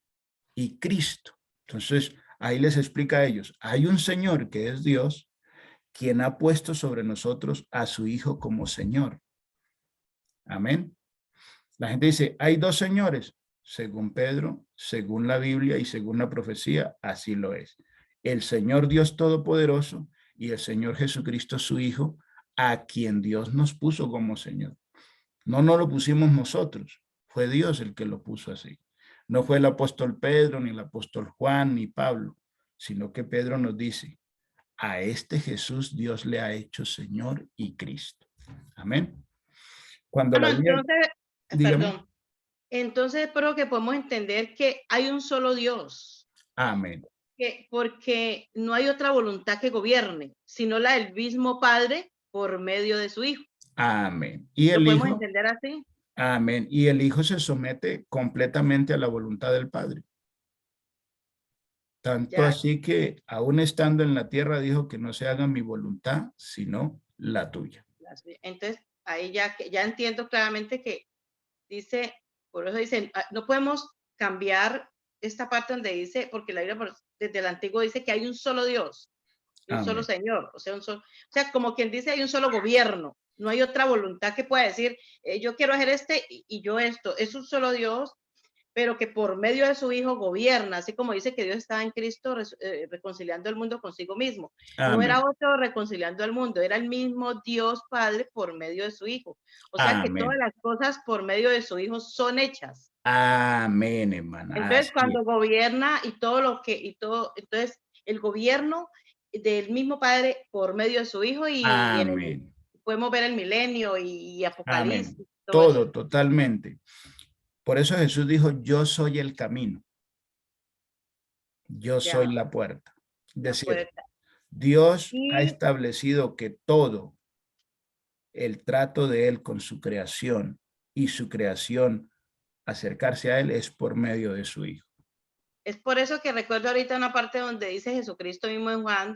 A: y Cristo. Entonces, ahí les explica a ellos, hay un Señor que es Dios, quien ha puesto sobre nosotros a su Hijo como Señor. Amén. La gente dice, hay dos señores, según Pedro, según la Biblia y según la profecía, así lo es. El Señor Dios Todopoderoso y el Señor Jesucristo, su Hijo, a quien Dios nos puso como Señor. No nos lo pusimos nosotros, fue Dios el que lo puso así. No fue el apóstol Pedro, ni el apóstol Juan, ni Pablo, sino que Pedro nos dice, a este Jesús Dios le ha hecho Señor y Cristo. Amén. Cuando la Biblia,
B: entonces,
A: dígame.
B: perdón, entonces espero que podemos entender que hay un solo Dios.
A: Amén.
B: Porque no hay otra voluntad que gobierne, sino la del mismo Padre por medio de su Hijo.
A: Amén. Y
B: ¿Lo
A: el
B: podemos
A: Hijo,
B: entender así?
A: amén. Y el Hijo se somete completamente a la voluntad del Padre. Tanto
B: Ya,
A: así que aún estando en la tierra dijo que no se haga mi voluntad, sino la tuya.
B: entonces, ahí ya entiendo claramente que dice, por eso dicen, no podemos cambiar esta parte donde dice, porque la Biblia desde el antiguo dice que hay un solo Dios, y un solo
A: Amén.
B: Señor, o sea, como quien dice, hay un solo gobierno, no hay otra voluntad que pueda decir, yo quiero hacer y yo esto, es un solo Dios, pero que por medio de su Hijo gobierna, así como dice que Dios estaba en Cristo reconciliando el mundo consigo mismo. No
A: Amén.
B: era otro reconciliando al mundo, era el mismo Dios Padre por medio de su Hijo. O sea que todas
A: Amén.
B: las cosas por medio de su Hijo son hechas.
A: Amén, hermana.
B: Entonces,
A: Así es.
B: cuando gobierna entonces el gobierno del mismo Padre por medio de su Hijo y
A: Amén.
B: podemos ver el milenio y
A: Amén.
B: Apocalipsis, todo eso.
A: Todo, totalmente. Por eso Jesús dijo, yo soy el camino. Yo
B: Ya,
A: soy la puerta. Es
B: la
A: decir,
B: puerta.
A: Dios ha
B: Y
A: establecido que todo el trato de Él con su creación y su creación acercarse a Él es por medio de su Hijo.
B: es por eso que recuerdo ahorita una parte donde dice Jesucristo mismo en Juan,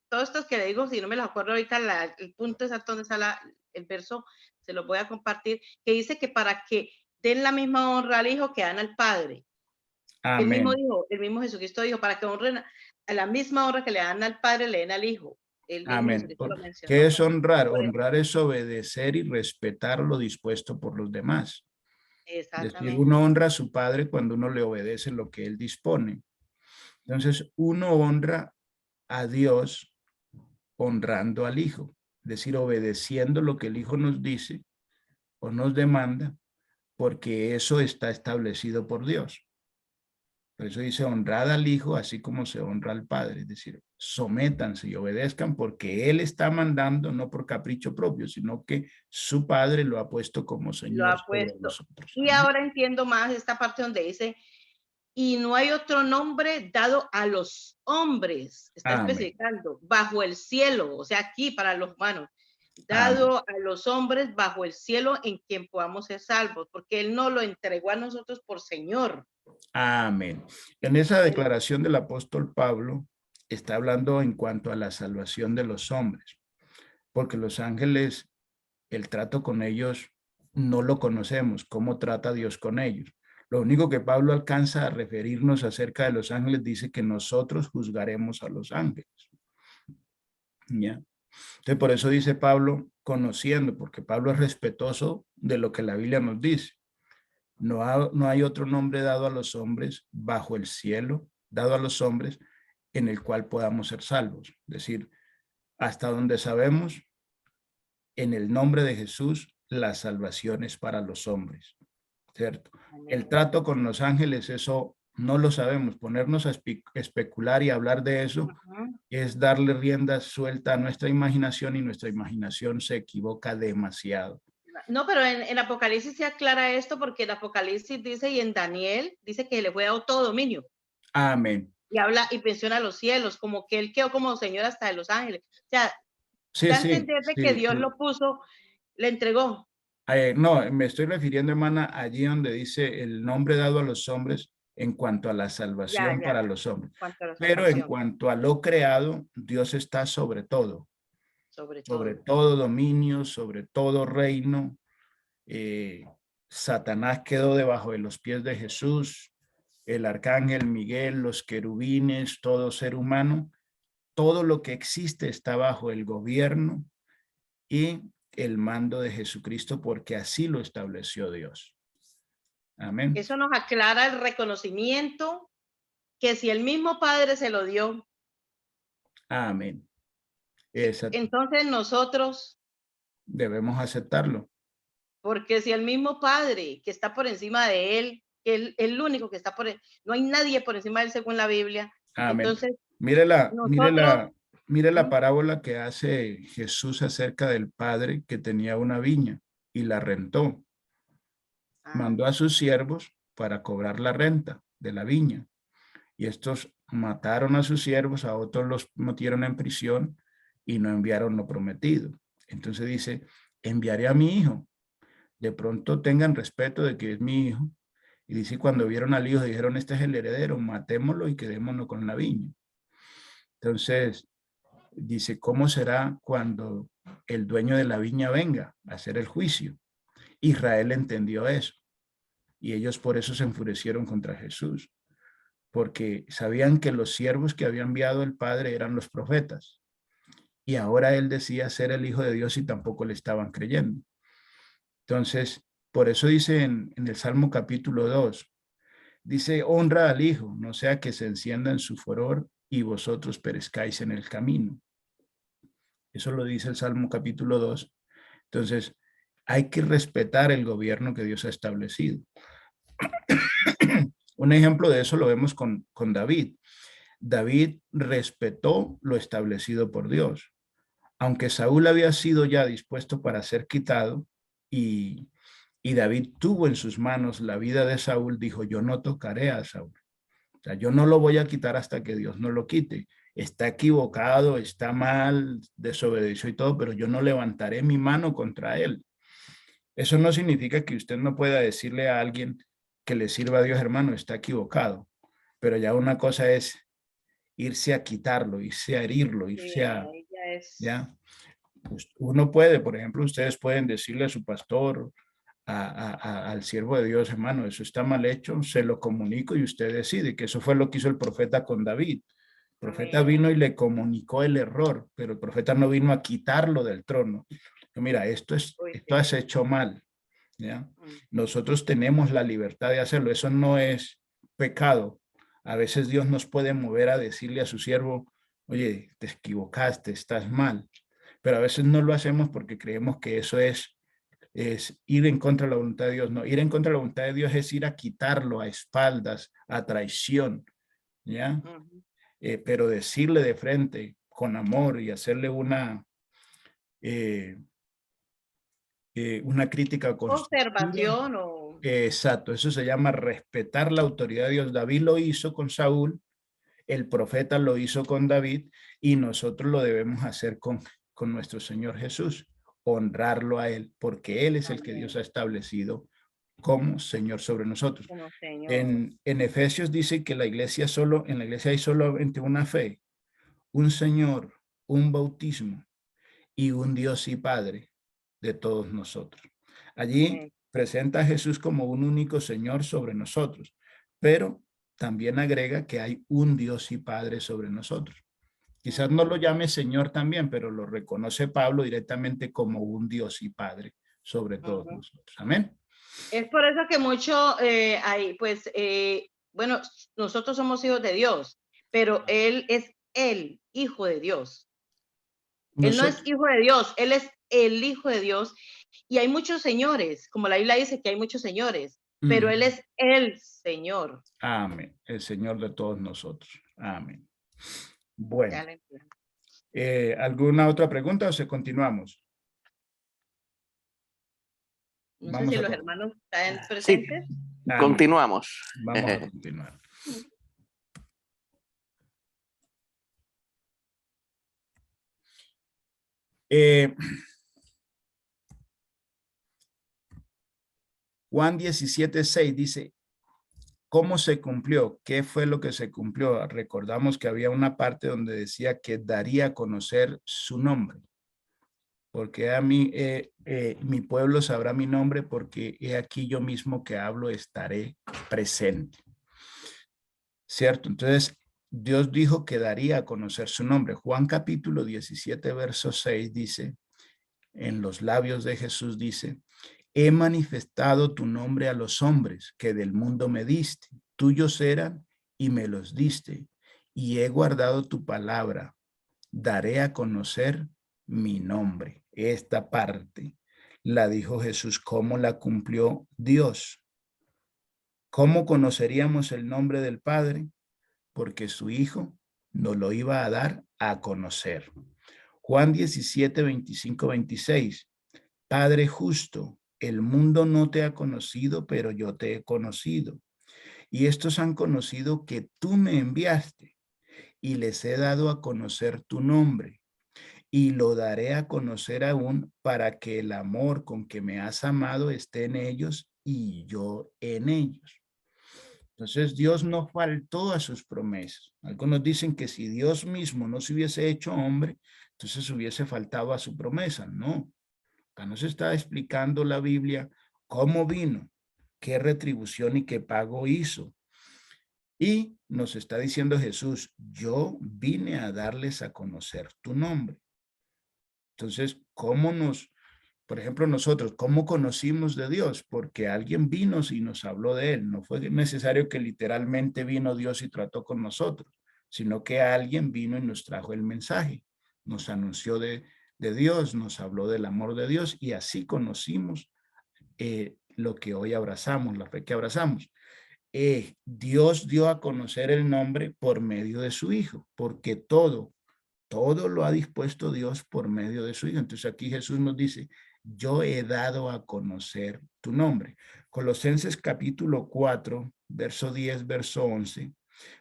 B: todos estos que le digo, si no me lo acuerdo ahorita, el punto exacto donde está el verso, se lo voy a compartir, que dice que para que den la misma honra al Hijo que dan al Padre.
A: Amén.
B: El mismo Jesucristo dijo, para que honren a la misma honra que le dan al Padre, le den al Hijo. El mismo
A: Amén.
B: Jesucristo lo
A: ¿Qué
B: mencionó.
A: es honrar?
B: Por eso,
A: Honrar es obedecer y respetar lo dispuesto por los demás. Es decir,
B: exactamente.
A: uno honra a su padre cuando uno le obedece lo que él dispone. Entonces, uno honra a Dios honrando al Hijo, es decir, obedeciendo lo que el Hijo nos dice o nos demanda, porque eso está establecido por Dios. Por eso dice, honrad al Hijo así como se honra al Padre, es decir, sométanse y obedezcan porque Él está mandando, no por capricho propio, sino que su Padre lo ha puesto como
B: Lo
A: Señor
B: ha
A: sobre
B: puesto.
A: nosotros.
B: Y
A: Amén.
B: ahora entiendo más esta parte donde dice, y no hay otro nombre dado a los hombres, está
A: Amén.
B: especificando, bajo el cielo, o sea, aquí para los humanos,
A: Amén.
B: dado a los hombres bajo el cielo en quien podamos ser salvos, porque Él no lo entregó a nosotros por Señor.
A: Amén. En esa declaración del apóstol Pablo está hablando en cuanto a la salvación de los hombres, porque los ángeles, el trato con ellos no lo conocemos, cómo trata Dios con ellos. Lo único que Pablo alcanza a referirnos acerca de los ángeles dice que nosotros juzgaremos a los ángeles. ¿Ya? Entonces, por eso dice Pablo, conociendo, porque Pablo es respetuoso de lo que la Biblia nos dice. No hay otro nombre dado a los hombres bajo el cielo, dado a los hombres, en el cual podamos ser salvos. Es decir, hasta donde sabemos, en el nombre de Jesús, la salvación es para los hombres, ¿cierto? El trato con los ángeles, eso no lo sabemos. Ponernos a especular y hablar de eso es darle rienda suelta a nuestra imaginación y nuestra imaginación se equivoca demasiado.
B: No, pero en Apocalipsis se aclara esto porque en Apocalipsis dice y en Daniel dice que le fue dado todo dominio.
A: Amén.
B: Y habla y menciona los cielos, como que él quedó como Señor hasta de los ángeles. O sea,
A: Sí,
B: da a
A: sí,
B: entender de que
A: sí.
B: Dios lo puso, le entregó.
A: No, me estoy refiriendo, hermana, allí donde dice el nombre dado a los hombres en cuanto a la
B: Ya,
A: salvación
B: ya,
A: para
B: ya.
A: los hombres.
B: Cuanto a la
A: Pero en
B: salvación,
A: cuanto a lo creado, Dios está sobre
B: sobre
A: sobre
B: todo.
A: todo dominio, sobre todo reino. Satanás quedó debajo de los pies de Jesús. el arcángel Miguel, los querubines, todo ser humano, todo lo que existe está bajo el gobierno y el mando de Jesucristo, porque así lo estableció Dios. Amén.
B: Eso nos aclara el reconocimiento que si el mismo Padre se lo dio,
A: Amén. Exacto.
B: entonces nosotros,
A: Debemos aceptarlo.
B: porque si el mismo Padre que está por encima de él, que es el único que está no hay nadie por encima de él según la Biblia.
A: Amén.
B: Entonces,
A: mire la
B: ¿Mm?
A: parábola que hace Jesús acerca del padre que tenía una viña y la rentó. Mandó a sus siervos para cobrar la renta de la viña. Y estos mataron a sus siervos, a otros los metieron en prisión y no enviaron lo prometido. Entonces dice, enviaré a mi hijo. De pronto tengan respeto de que es mi hijo. Y dice, cuando vieron al hijo, dijeron, este es el heredero, matémoslo y quedémonos con la viña. Entonces, dice, ¿cómo será cuando el dueño de la viña venga a hacer el juicio? Israel entendió eso. Y ellos por eso se enfurecieron contra Jesús, porque sabían que los siervos que había enviado el Padre eran los profetas. Y ahora él decía ser el Hijo de Dios y tampoco le estaban creyendo. Entonces, por eso dice en el Salmo capítulo 2, dice, honra al Hijo, no sea que se encienda en su furor y vosotros perezcáis en el camino. Eso lo dice el Salmo capítulo 2. Entonces, hay que respetar el gobierno que Dios ha establecido. Un ejemplo de eso lo vemos con David. David respetó lo establecido por Dios. Aunque Saúl había sido ya dispuesto para ser quitado y David tuvo en sus manos la vida de Saúl, dijo, yo no tocaré a Saúl. O sea, yo no lo voy a quitar hasta que Dios no lo quite. Está equivocado, está mal, desobedeció y todo, pero yo no levantaré mi mano contra él. Eso no significa que usted no pueda decirle a alguien que le sirva a Dios, hermano, está equivocado. Pero ya una cosa es irse a quitarlo, irse a herirlo, irse a... ¿ya? Pues uno puede, por ejemplo, ustedes pueden decirle a su pastor, al siervo de Dios, hermano, eso está mal hecho, se lo comunico y usted decide, que eso fue lo que hizo el profeta con David. El profeta vino y le comunicó el error, pero el profeta no vino a quitarlo del trono. Mira, esto has hecho mal, ¿ya? Nosotros tenemos la libertad de hacerlo, eso no es pecado. A veces Dios nos puede mover a decirle a su siervo, oye, te equivocaste, estás mal, pero a veces no lo hacemos porque creemos que eso es ir en contra de la voluntad de Dios. No, ir en contra de la voluntad de Dios es ir a quitarlo a espaldas, a traición, ¿ya? Pero decirle de frente, con amor y hacerle una crítica
B: observación o...
A: Exacto, eso se llama respetar la autoridad de Dios. David lo hizo con Saúl, el profeta lo hizo con David y nosotros lo debemos hacer con nuestro Señor Jesús, honrarlo a él, porque él es el que Dios ha establecido como Señor sobre nosotros.
B: Señor.
A: En Efesios dice que en la iglesia hay solamente una fe, un Señor, un bautismo y un Dios y Padre de todos nosotros. Allí presenta a Jesús como un único Señor sobre nosotros, pero también agrega que hay un Dios y Padre sobre nosotros. Quizás no lo llame Señor también, pero lo reconoce Pablo directamente como un Dios y Padre sobre todos nosotros. Amén.
B: Es por eso que mucho hay, pues, bueno, nosotros somos hijos de Dios, pero Él es el Hijo de Dios. Él no es hijo de Dios, Él es el Hijo de Dios. Y hay muchos señores, como la Biblia dice que hay muchos señores, pero Él es el Señor.
A: Amén, el Señor de todos nosotros. Amén. Bueno, ¿alguna otra pregunta o se continuamos?
B: No sé si los hermanos están presentes.
C: Sí, continuamos.
A: Vamos a continuar. Juan 17:6 dice, ¿cómo se cumplió? ¿Qué fue lo que se cumplió? Recordamos que había una parte donde decía que daría a conocer su nombre. Porque a mí, mi pueblo sabrá mi nombre porque he aquí yo mismo que hablo estaré presente. ¿cierto? Entonces, Dios dijo que daría a conocer su nombre. Juan capítulo 17, verso 6 dice, en los labios de Jesús dice, he manifestado tu nombre a los hombres que del mundo me diste. Tuyos eran y me los diste. Y he guardado tu palabra. Daré a conocer mi nombre. Esta parte la dijo Jesús. ¿Cómo la cumplió Dios? ¿Cómo conoceríamos el nombre del Padre? Porque su Hijo nos lo iba a dar a conocer. Juan 17, 25, 26. Padre justo, el mundo no te ha conocido, pero yo te he conocido. Y estos han conocido que tú me enviaste y les he dado a conocer tu nombre. Y lo daré a conocer aún para que el amor con que me has amado esté en ellos y yo en ellos. Entonces Dios no faltó a sus promesas. Algunos dicen que si Dios mismo no se hubiese hecho hombre, entonces hubiese faltado a su promesa. No, acá nos está explicando la Biblia cómo vino, qué retribución y qué pago hizo. Y nos está diciendo Jesús, yo vine a darles a conocer tu nombre. Entonces, por ejemplo, nosotros, ¿cómo conocimos de Dios? Porque alguien vino y nos habló de él. No fue necesario que literalmente vino Dios y trató con nosotros, sino que alguien vino y nos trajo el mensaje. Nos anunció de Dios, nos habló del amor de Dios y así conocimos lo que hoy abrazamos, la fe que abrazamos. Dios dio a conocer el nombre por medio de su Hijo, porque todo lo ha dispuesto Dios por medio de su Hijo. Entonces aquí Jesús nos dice, yo he dado a conocer tu nombre. Colosenses capítulo 4, verso 10, verso 11.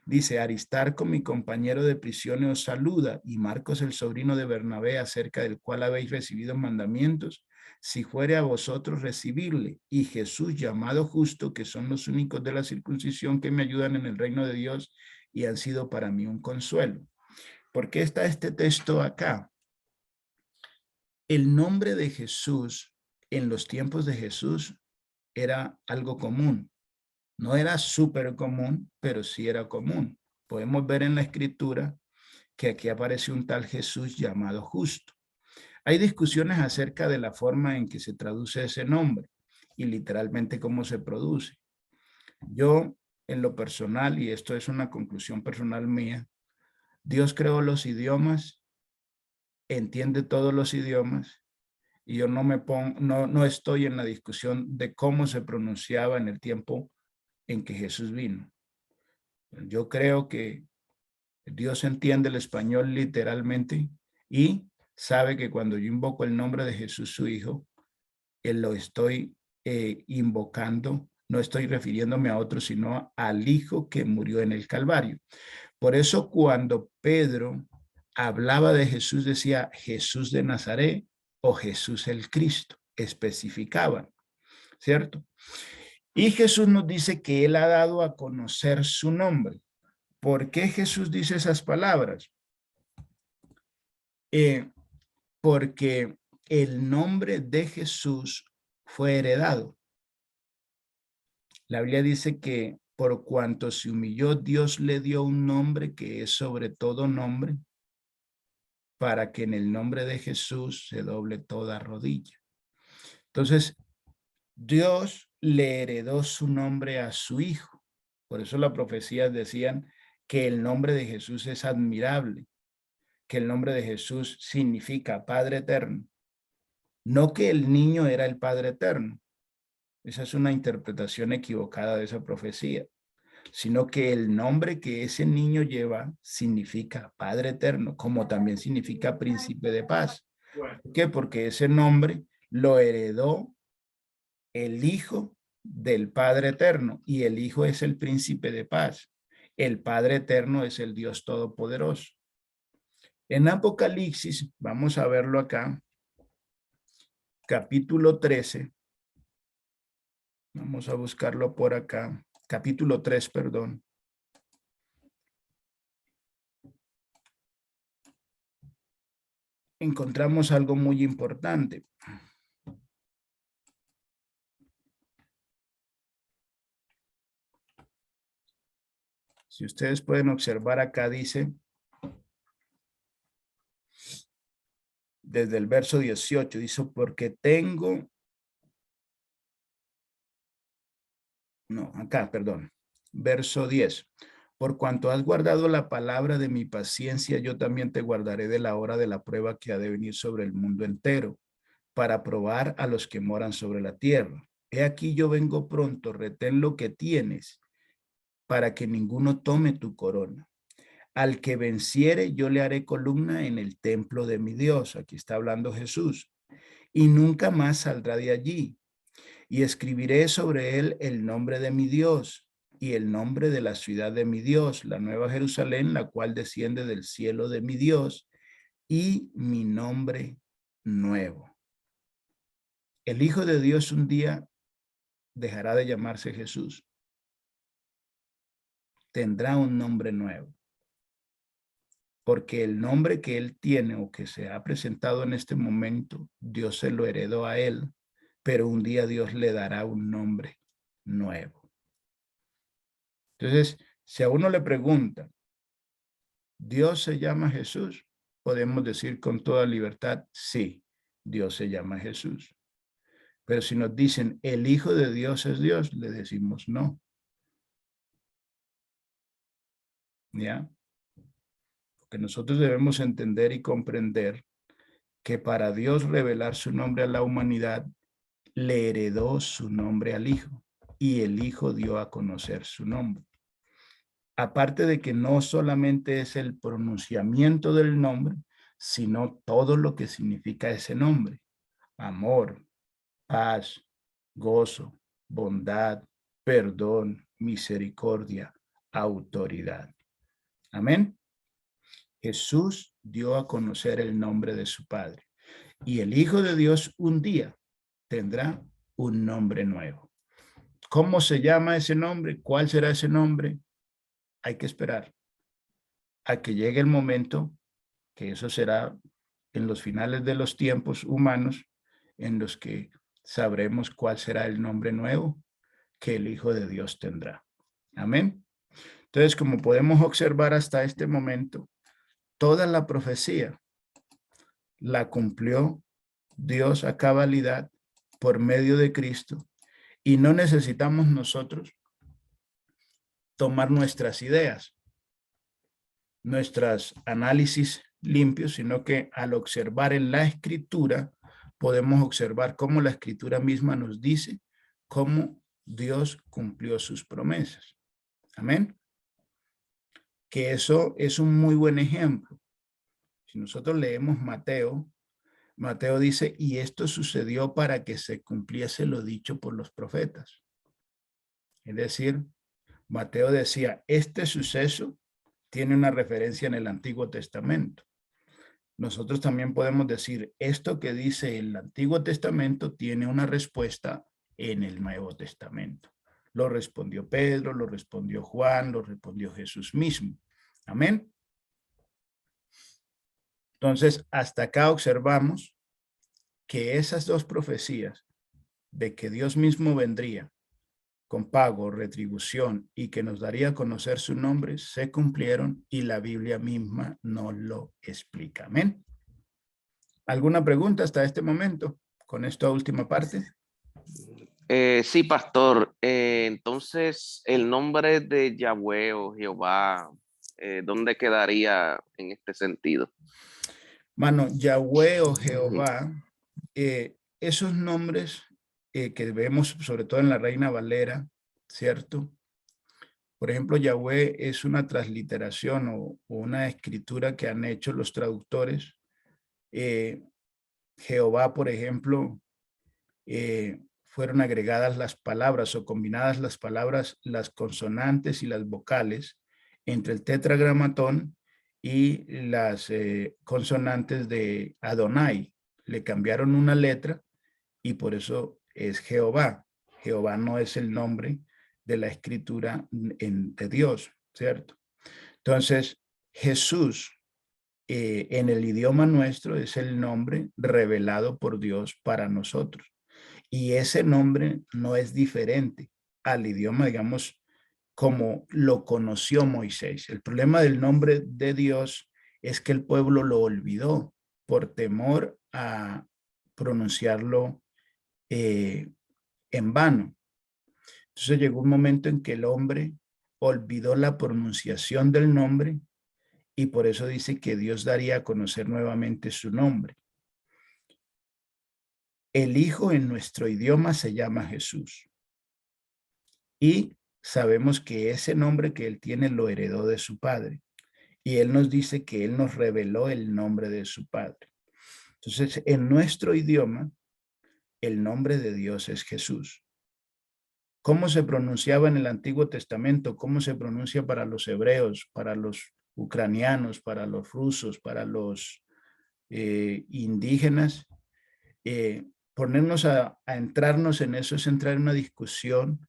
A: Dice, Aristarco, mi compañero de prisión, os saluda, y Marcos, el sobrino de Bernabé, acerca del cual habéis recibido mandamientos, si fuere a vosotros recibirle, y Jesús, llamado Justo, que son los únicos de la circuncisión que me ayudan en el reino de Dios y han sido para mí un consuelo. ¿Por qué está este texto acá? El nombre de Jesús en los tiempos de Jesús era algo común. No era súper común, pero sí era común. Podemos ver en la escritura que aquí aparece un tal Jesús llamado Justo. Hay discusiones acerca de la forma en que se traduce ese nombre y literalmente cómo se produce. Yo, en lo personal, y esto es una conclusión personal mía, Dios creó los idiomas, entiende todos los idiomas, y yo no estoy en la discusión de cómo se pronunciaba en el tiempo en que Jesús vino. Yo creo que Dios entiende el español literalmente y sabe que cuando yo invoco el nombre de Jesús, su Hijo, él lo estoy invocando, no estoy refiriéndome a otro, sino al Hijo que murió en el Calvario. Por eso cuando Pedro hablaba de Jesús, decía Jesús de Nazaret o Jesús el Cristo, especificaban, ¿cierto? Y Jesús nos dice que él ha dado a conocer su nombre. ¿Por qué Jesús dice esas palabras? Porque el nombre de Jesús fue heredado. La Biblia dice que por cuanto se humilló, Dios le dio un nombre que es sobre todo nombre, para que en el nombre de Jesús se doble toda rodilla. Entonces, Dios le heredó su nombre a su Hijo. Por eso las profecías decían que el nombre de Jesús es admirable, que el nombre de Jesús significa Padre Eterno. No que el niño era el Padre Eterno. Esa es una interpretación equivocada de esa profecía, sino que el nombre que ese niño lleva significa Padre Eterno, como también significa Príncipe de Paz. ¿Por qué? Porque ese nombre lo heredó el Hijo del Padre Eterno y el Hijo es el Príncipe de Paz. El Padre Eterno es el Dios Todopoderoso. En Apocalipsis, vamos a verlo acá, capítulo 13. Vamos a buscarlo por acá. Capítulo 3, perdón. Encontramos algo muy importante. Si ustedes pueden observar acá dice, desde el verso 18, dice, porque tengo, no, acá, perdón, verso 10. Por cuanto has guardado la palabra de mi paciencia, yo también te guardaré de la hora de la prueba que ha de venir sobre el mundo entero, para probar a los que moran sobre la tierra. He aquí yo vengo pronto, retén lo que tienes, para que ninguno tome tu corona. Al que venciere, yo le haré columna en el templo de mi Dios. Aquí está hablando Jesús. Y nunca más saldrá de allí. Y escribiré sobre él el nombre de mi Dios y el nombre de la ciudad de mi Dios, la nueva Jerusalén, la cual desciende del cielo de mi Dios, y mi nombre nuevo. El Hijo de Dios un día dejará de llamarse Jesús. Tendrá un nombre nuevo. Porque el nombre que él tiene o que se ha presentado en este momento, Dios se lo heredó a él, pero un día Dios le dará un nombre nuevo. Entonces, si a uno le pregunta, ¿Dios se llama Jesús? Podemos decir con toda libertad, sí, Dios se llama Jesús. Pero si nos dicen, el Hijo de Dios es Dios, le decimos no. ¿Ya? Porque nosotros debemos entender y comprender que para Dios revelar su nombre a la humanidad, le heredó su nombre al Hijo y el Hijo dio a conocer su nombre. Aparte de que no solamente es el pronunciamiento del nombre, sino todo lo que significa ese nombre. Amor, paz, gozo, bondad, perdón, misericordia, autoridad. Amén. Jesús dio a conocer el nombre de su Padre y el Hijo de Dios un día tendrá un nombre nuevo. ¿Cómo se llama ese nombre? ¿Cuál será ese nombre? Hay que esperar a que llegue el momento, que eso será en los finales de los tiempos humanos, en los que sabremos cuál será el nombre nuevo que el Hijo de Dios tendrá. Amén. Entonces, como podemos observar hasta este momento, toda la profecía la cumplió Dios a cabalidad por medio de Cristo, y no necesitamos nosotros tomar nuestras ideas, nuestros análisis limpios, sino que al observar en la Escritura, podemos observar cómo la Escritura misma nos dice cómo Dios cumplió sus promesas. Amén. Que eso es un muy buen ejemplo. Si nosotros leemos Mateo, Mateo dice, y esto sucedió para que se cumpliese lo dicho por los profetas. Es decir, Mateo decía, este suceso tiene una referencia en el Antiguo Testamento. Nosotros también podemos decir, esto que dice el Antiguo Testamento tiene una respuesta en el Nuevo Testamento. Lo respondió Pedro, lo respondió Juan, lo respondió Jesús mismo. Amén. Entonces, hasta acá observamos que esas dos profecías de que Dios mismo vendría con pago, retribución y que nos daría a conocer su nombre, se cumplieron y la Biblia misma nos lo explica. Amén. ¿Alguna pregunta hasta este momento con esta última parte?
C: Sí, pastor. Entonces, el nombre de Yahweh o Jehová, ¿dónde quedaría en este sentido?
A: Mano, Yahweh o Jehová, esos nombres que vemos sobre todo en la Reina Valera, ¿cierto? Por ejemplo, Yahweh es una transliteración o una escritura que han hecho los traductores. Jehová, por ejemplo, fueron agregadas las palabras o combinadas las palabras, las consonantes y las vocales entre el tetragramatón y las consonantes de Adonai. Le cambiaron una letra y por eso es Jehová. Jehová no es el nombre de la escritura de Dios, ¿cierto? Entonces, Jesús en el idioma nuestro es el nombre revelado por Dios para nosotros. Y ese nombre no es diferente al idioma, digamos, como lo conoció Moisés. El problema del nombre de Dios es que el pueblo lo olvidó por temor a pronunciarlo en vano. Entonces llegó un momento en que el hombre olvidó la pronunciación del nombre y por eso dice que Dios daría a conocer nuevamente su nombre. El Hijo en nuestro idioma se llama Jesús y sabemos que ese nombre que él tiene lo heredó de su padre y él nos dice que él nos reveló el nombre de su padre. Entonces, en nuestro idioma, el nombre de Dios es Jesús. ¿Cómo se pronunciaba en el Antiguo Testamento? ¿Cómo se pronuncia para los hebreos, para los ucranianos, para los rusos, para los indígenas? Ponernos a entrarnos en eso es entrar en una discusión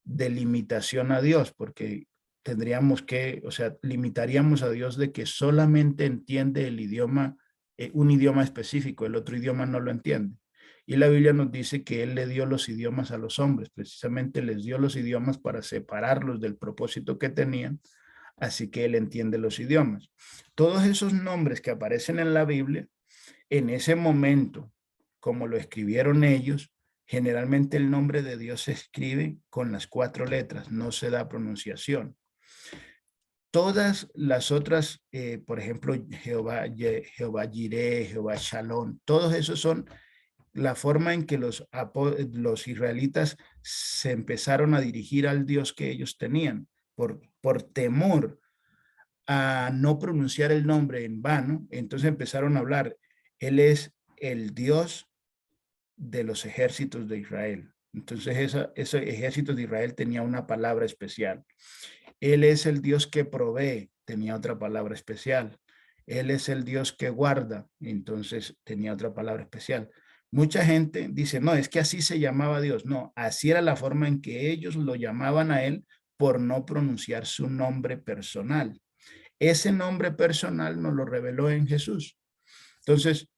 A: de limitación a Dios, porque tendríamos que, o sea, limitaríamos a Dios de que solamente entiende el idioma, un idioma específico, el otro idioma no lo entiende. Y la Biblia nos dice que Él le dio los idiomas a los hombres, precisamente les dio los idiomas para separarlos del propósito que tenían, así que Él entiende los idiomas. Todos esos nombres que aparecen en la Biblia, en ese momento, como lo escribieron ellos, generalmente el nombre de Dios se escribe con las 4 letras, no se da pronunciación. Todas las otras, por ejemplo, Jehová Jireh, Jehová Shalom, todos esos son la forma en que los israelitas se empezaron a dirigir al Dios que ellos tenían, por temor a no pronunciar el nombre en vano. Entonces empezaron a hablar, Él es el Dios de los ejércitos de Israel. Entonces ese ejército de Israel tenía una palabra especial. Él es el Dios que provee, tenía otra palabra especial. Él es el Dios que guarda, entonces tenía otra palabra especial. Mucha gente dice, no, es que así se llamaba Dios. No, así era la forma en que ellos lo llamaban a Él por no pronunciar su nombre personal. Ese nombre personal nos lo reveló en Jesús. Entonces,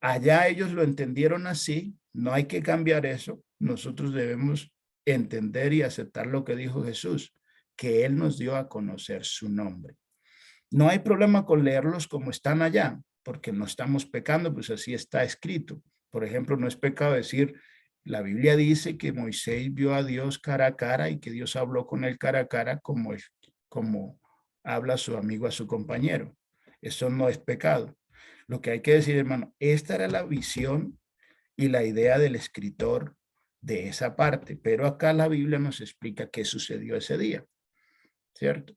A: allá ellos lo entendieron así, no hay que cambiar eso. Nosotros debemos entender y aceptar lo que dijo Jesús, que Él nos dio a conocer su nombre. No hay problema con leerlos como están allá, porque no estamos pecando, pues así está escrito. Por ejemplo, no es pecado decir, la Biblia dice que Moisés vio a Dios cara a cara y que Dios habló con él cara a cara como habla su amigo a su compañero. Eso no es pecado. Lo que hay que decir, hermano, esta era la visión y la idea del escritor de esa parte, pero acá la Biblia nos explica qué sucedió ese día, ¿cierto?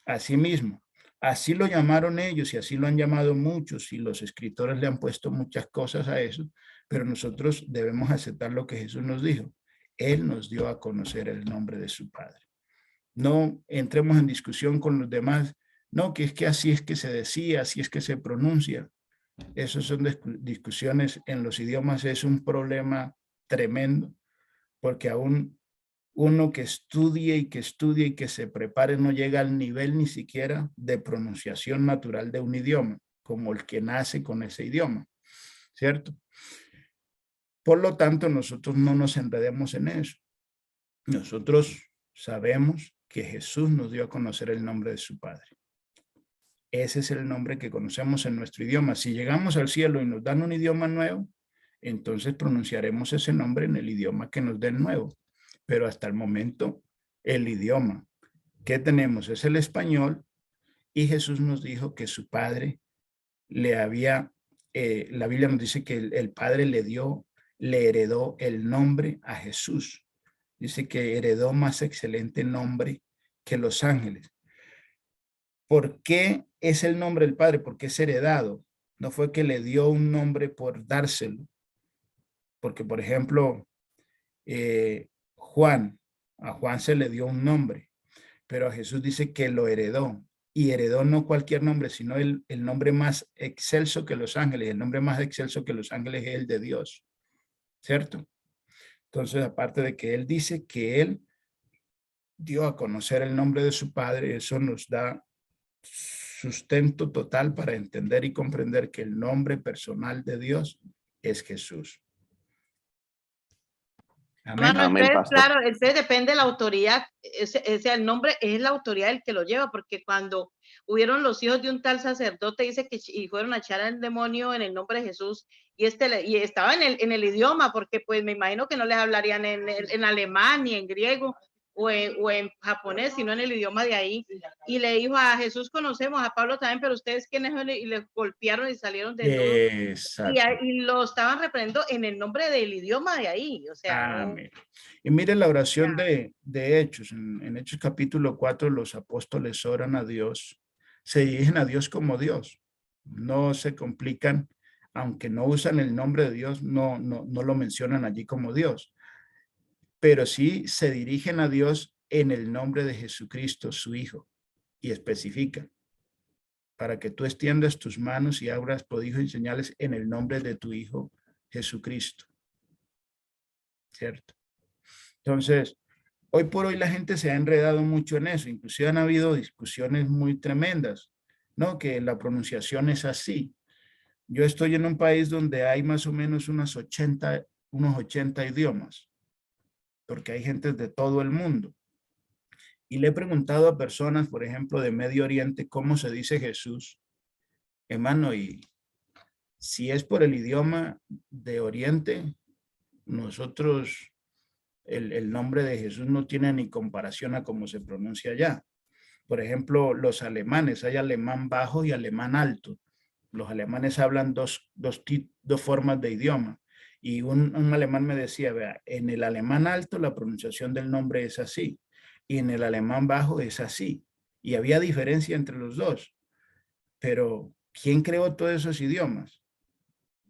A: Asimismo, así lo llamaron ellos y así lo han llamado muchos y los escritores le han puesto muchas cosas a eso, pero nosotros debemos aceptar lo que Jesús nos dijo. Él nos dio a conocer el nombre de su Padre. No entremos en discusión con los demás, no, que es que así es que se decía, así es que se pronuncia. Esas son discusiones en los idiomas, es un problema tremendo, porque aún uno que estudie y que se prepare no llega al nivel ni siquiera de pronunciación natural de un idioma, como el que nace con ese idioma, ¿cierto? Por lo tanto, nosotros no nos enredemos en eso. Nosotros sabemos que Jesús nos dio a conocer el nombre de su Padre. Ese es el nombre que conocemos en nuestro idioma. Si llegamos al cielo y nos dan un idioma nuevo, entonces pronunciaremos ese nombre en el idioma que nos den nuevo. Pero hasta el momento, el idioma que tenemos es el español y Jesús nos dijo que su Padre le había, la Biblia nos dice que el Padre le heredó el nombre a Jesús. Dice que heredó más excelente nombre que los ángeles. ¿Por qué es el nombre del Padre? Porque es heredado. No fue que le dio un nombre por dárselo. Porque, por ejemplo, a Juan se le dio un nombre, pero a Jesús dice que lo heredó. Y heredó no cualquier nombre, sino el nombre más excelso que los ángeles. El nombre más excelso que los ángeles es el de Dios. ¿Cierto? Entonces, aparte de que él dice que él dio a conocer el nombre de su Padre, eso nos da sustento total para entender y comprender que el nombre personal de Dios es Jesús. Amén.
B: Hermano,
C: Amén,
B: entonces,
C: pastor.
B: claro, entonces depende de la autoridad, el nombre es la autoridad el que lo lleva, porque cuando hubieron los hijos de un tal sacerdote, dice que y fueron a echar al demonio en el nombre de Jesús, y y estaba en el idioma, porque pues me imagino que no les hablarían en alemán ni en griego o en japonés, sino en el idioma de ahí. Y le dijo: a Jesús conocemos, a Pablo también, pero ustedes quiénes son, y le golpearon y salieron desnudos.
A: Exacto.
B: Y lo estaban reprendiendo en el nombre del idioma de ahí, o sea, no.
A: Amén. Y mire la oración de Hechos. En Hechos capítulo 4, los apóstoles oran a Dios, se dirigen a Dios como Dios. No se complican, aunque no usan el nombre de Dios, no lo mencionan allí como Dios, pero sí se dirigen a Dios en el nombre de Jesucristo, su Hijo, y especifican: para que tú extiendas tus manos y abras prodigios y señales en el nombre de tu Hijo Jesucristo. ¿Cierto? Entonces, hoy por hoy la gente se ha enredado mucho en eso. Inclusive han habido discusiones muy tremendas, ¿no? Que la pronunciación es así. Yo estoy en un país donde hay más o menos unos 80 idiomas, porque hay gente de todo el mundo. Y le he preguntado a personas, por ejemplo, de Medio Oriente, cómo se dice Jesús, hermano, y si es por el idioma de Oriente, nosotros, el nombre de Jesús no tiene ni comparación a cómo se pronuncia allá. Por ejemplo, los alemanes, hay alemán bajo y alemán alto. Los alemanes hablan dos formas de idioma. Y un alemán me decía: vea, en el alemán alto la pronunciación del nombre es así, y en el alemán bajo es así. Y había diferencia entre los dos. Pero ¿quién creó todos esos idiomas?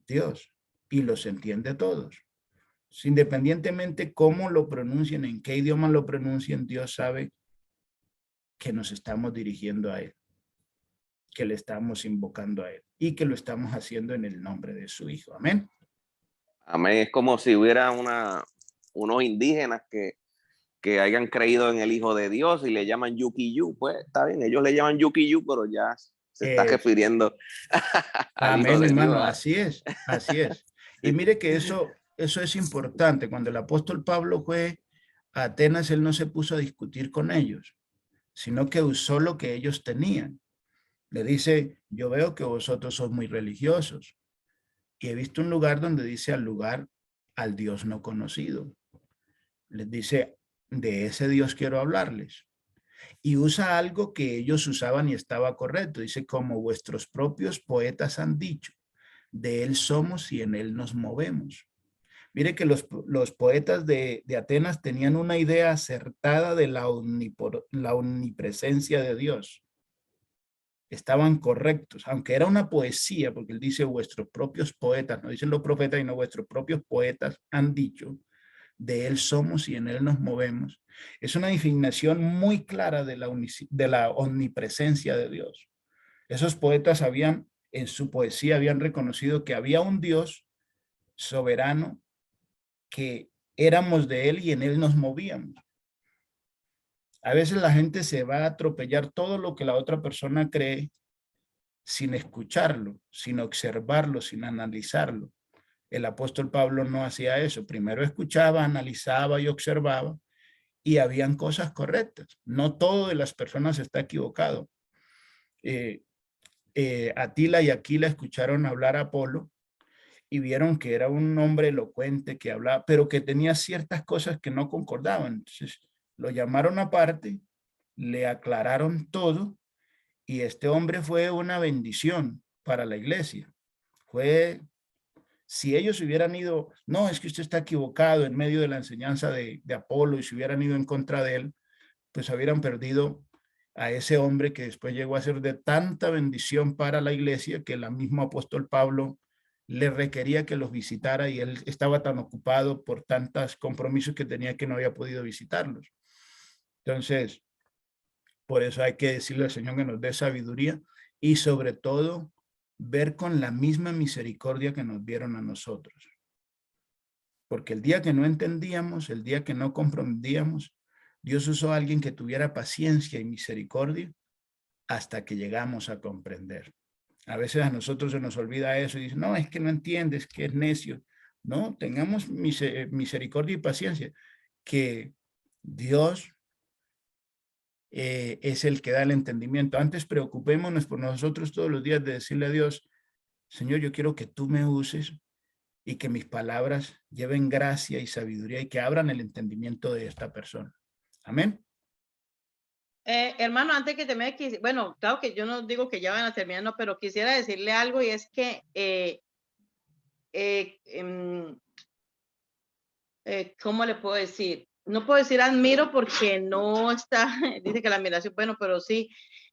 A: Dios. Y los entiende todos. Independientemente cómo lo pronuncien, en qué idioma lo pronuncien, Dios sabe que nos estamos dirigiendo a Él, que le estamos invocando a Él y que lo estamos haciendo en el nombre de su Hijo. Amén.
C: Amén. Es como si hubiera unos indígenas que hayan creído en el Hijo de Dios y le llaman Yukiyu. Pues está bien, ellos le llaman Yukiyu, pero ya se está refiriendo al Hijo
A: Amén,
C: de Dios.
A: hermano. Así es, así es. Y mire que eso es importante. Cuando el apóstol Pablo fue a Atenas, él no se puso a discutir con ellos, sino que usó lo que ellos tenían. Le dice: yo veo que vosotros sois muy religiosos y he visto un lugar donde dice al Dios no conocido. Les dice: de ese Dios quiero hablarles. Y usa algo que ellos usaban y estaba correcto. Dice: como vuestros propios poetas han dicho, de él somos y en él nos movemos. Mire que los poetas de Atenas tenían una idea acertada de la omnipresencia de Dios. Estaban correctos, aunque era una poesía, porque él dice: vuestros propios poetas, no dicen los profetas, sino vuestros propios poetas han dicho, de él somos y en él nos movemos. Es una definición muy clara de la omnipresencia de Dios. Esos poetas en su poesía habían reconocido que había un Dios soberano, que éramos de él y en él nos movíamos. A veces la gente se va a atropellar todo lo que la otra persona cree sin escucharlo, sin observarlo, sin analizarlo. El apóstol Pablo no hacía eso. Primero escuchaba, analizaba y observaba, y habían cosas correctas. No todo de las personas está equivocado. Atila y Aquila escucharon hablar a Apolo y vieron que era un hombre elocuente que hablaba, pero que tenía ciertas cosas que no concordaban. Entonces lo llamaron aparte, le aclararon todo, y este hombre fue una bendición para la iglesia. Si ellos hubieran ido: no, es que usted está equivocado, en medio de la enseñanza de Apolo, y si hubieran ido en contra de él, pues hubieran perdido a ese hombre que después llegó a ser de tanta bendición para la iglesia, que el mismo apóstol Pablo le requería que los visitara, y él estaba tan ocupado por tantos compromisos que tenía que no había podido visitarlos. Entonces, por eso hay que decirle al Señor que nos dé sabiduría, y sobre todo ver con la misma misericordia que nos vieron a nosotros. Porque el día que no entendíamos, el día que no comprendíamos, Dios usó a alguien que tuviera paciencia y misericordia hasta que llegamos a comprender. A veces a nosotros se nos olvida eso y dice: no, es que no entiendes, que es necio. No, tengamos misericordia y paciencia, que Dios es el que da el entendimiento. Antes preocupémonos por nosotros todos los días de decirle a Dios, Señor, yo quiero que tú me uses y que mis palabras lleven gracia y sabiduría y que abran el entendimiento de esta persona. Amén.
B: Hermano, antes que termine, bueno, claro que yo no digo que ya van a terminar, no, pero quisiera decirle algo y es que ¿cómo le puedo decir? No puedo decir admiro porque no está, dice que la admiración, bueno, pero sí,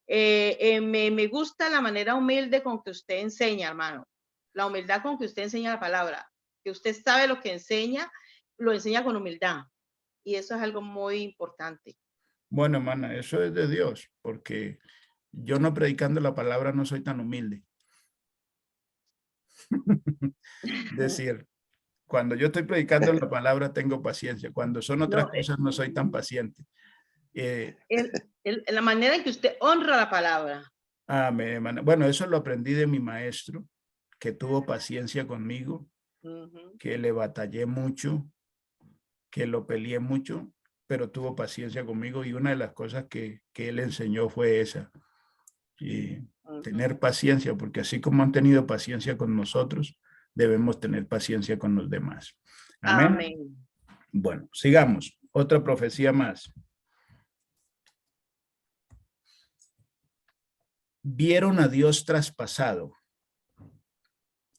B: me gusta la manera humilde con que usted enseña, hermano, la humildad con que usted enseña la palabra, que usted sabe lo que enseña, lo enseña con humildad, y eso es algo muy importante.
A: Bueno, hermana, eso es de Dios, porque yo no predicando la palabra no soy tan humilde. Decir, cuando yo estoy predicando la palabra tengo paciencia, cuando son otras cosas no soy tan paciente.
B: La manera en que usted honra la palabra.
A: Bueno, eso lo aprendí de mi maestro, que tuvo paciencia conmigo, que le batallé mucho, que lo peleé mucho, pero tuvo paciencia conmigo, y una de las cosas que él enseñó fue esa, tener paciencia, porque así como han tenido paciencia con nosotros, debemos tener paciencia con los demás. Amén.
B: Amén.
A: Bueno, sigamos. Otra profecía más. Vieron a Dios traspasado.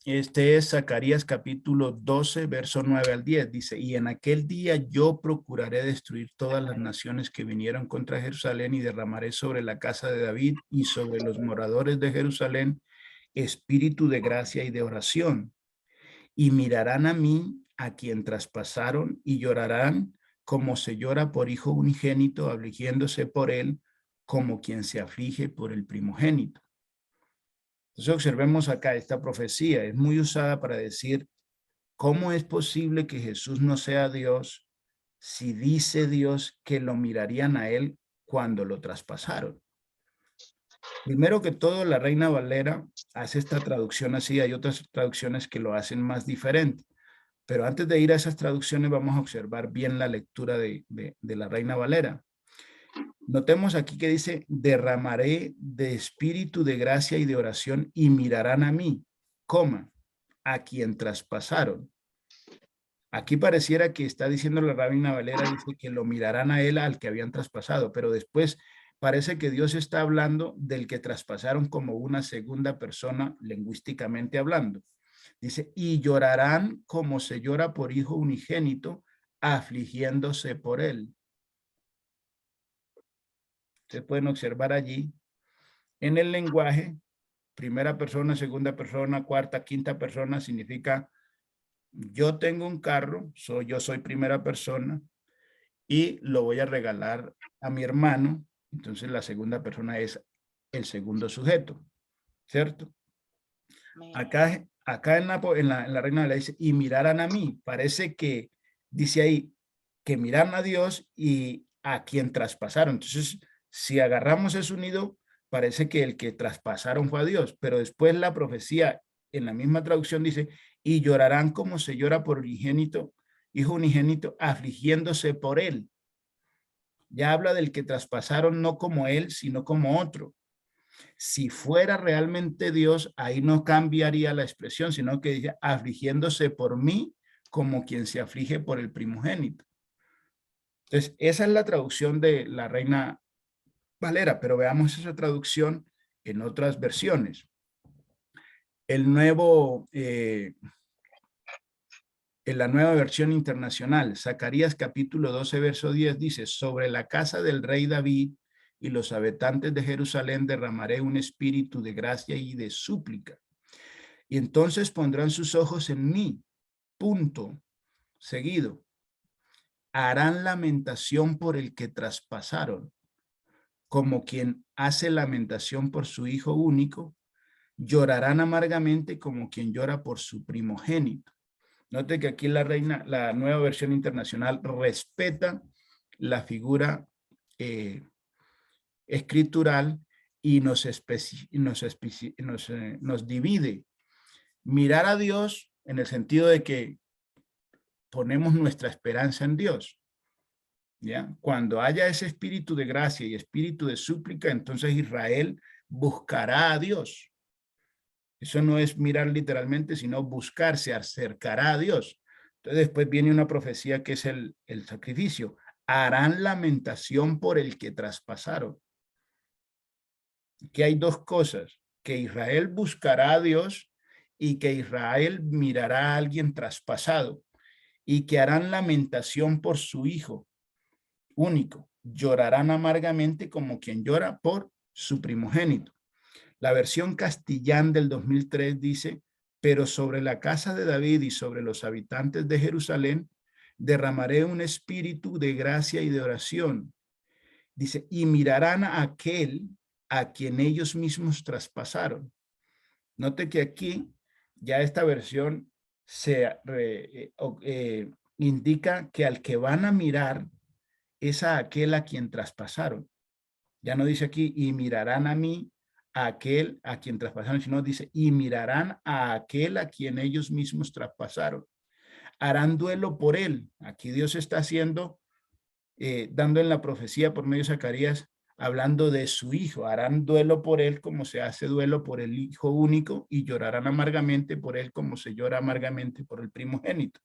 A: Este es Zacarías capítulo 12, verso 9 al 10. Dice, y en aquel día yo procuraré destruir todas las naciones que vinieron contra Jerusalén y derramaré sobre la casa de David y sobre los moradores de Jerusalén espíritu de gracia y de oración. Y mirarán a mí, a quien traspasaron, y llorarán como se llora por hijo unigénito, afligiéndose por él, como quien se aflige por el primogénito. Entonces observemos acá esta profecía, es muy usada para decir cómo es posible que Jesús no sea Dios si dice Dios que lo mirarían a él cuando lo traspasaron. Primero que todo, la Reina Valera hace esta traducción así, hay otras traducciones que lo hacen más diferente, pero antes de ir a esas traducciones vamos a observar bien la lectura de la Reina Valera. Notemos aquí que dice, derramaré de espíritu de gracia y de oración y mirarán a mí, coma, a quien traspasaron. Aquí pareciera que está diciendo la Reina Valera, dice que lo mirarán a él al que habían traspasado, pero después parece que Dios está hablando del que traspasaron como una segunda persona lingüísticamente hablando. Dice, y llorarán como se llora por hijo unigénito, afligiéndose por él. Ustedes pueden observar allí en el lenguaje, primera persona, segunda persona, cuarta, quinta persona, significa yo tengo un carro, yo soy primera persona y lo voy a regalar a mi hermano. Entonces la segunda persona es el segundo sujeto, ¿cierto? Acá en la Reina Valera dice, y mirarán a mí. Parece que dice ahí que miran a Dios y a quien traspasaron. Entonces, si agarramos ese unido, parece que el que traspasaron fue a Dios, pero después la profecía en la misma traducción dice, y llorarán como se llora por unigénito, hijo unigénito, afligiéndose por él. Ya habla del que traspasaron no como él, sino como otro. Si fuera realmente Dios, ahí no cambiaría la expresión, sino que dice, afligiéndose por mí como quien se aflige por el primogénito. Entonces, esa es la traducción de la Reina Valera, pero veamos esa traducción en otras versiones. En la nueva versión internacional, Zacarías capítulo 12, verso 10 dice, sobre la casa del rey David y los habitantes de Jerusalén derramaré un espíritu de gracia y de súplica. Y entonces pondrán sus ojos en mí, punto, seguido. Harán lamentación por el que traspasaron, como quien hace lamentación por su hijo único, llorarán amargamente como quien llora por su primogénito. Note que aquí la nueva versión internacional respeta la figura escritural y nos divide. Mirar a Dios en el sentido de que ponemos nuestra esperanza en Dios. ¿Ya? Cuando haya ese espíritu de gracia y espíritu de súplica, entonces Israel buscará a Dios. Eso no es mirar literalmente, sino buscar, se acercará a Dios. Entonces después viene una profecía que es el sacrificio. Harán lamentación por el que traspasaron. Que hay dos cosas, que Israel buscará a Dios y que Israel mirará a alguien traspasado y que harán lamentación por su hijo único. Llorarán amargamente como quien llora por su primogénito. La versión castellán del 2003 dice, pero sobre la casa de David y sobre los habitantes de Jerusalén derramaré un espíritu de gracia y de oración. Dice, y mirarán a aquel a quien ellos mismos traspasaron. Note que aquí ya esta versión se indica que al que van a mirar es a aquel a quien traspasaron. Ya no dice aquí, y mirarán a mí, a aquel a quien traspasaron, sino dice, y mirarán a aquel a quien ellos mismos traspasaron. Harán duelo por él. Aquí Dios está haciendo, dando en la profecía por medio de Zacarías, hablando de su hijo. Harán duelo por él como se hace duelo por el hijo único y llorarán amargamente por él como se llora amargamente por el primogénito.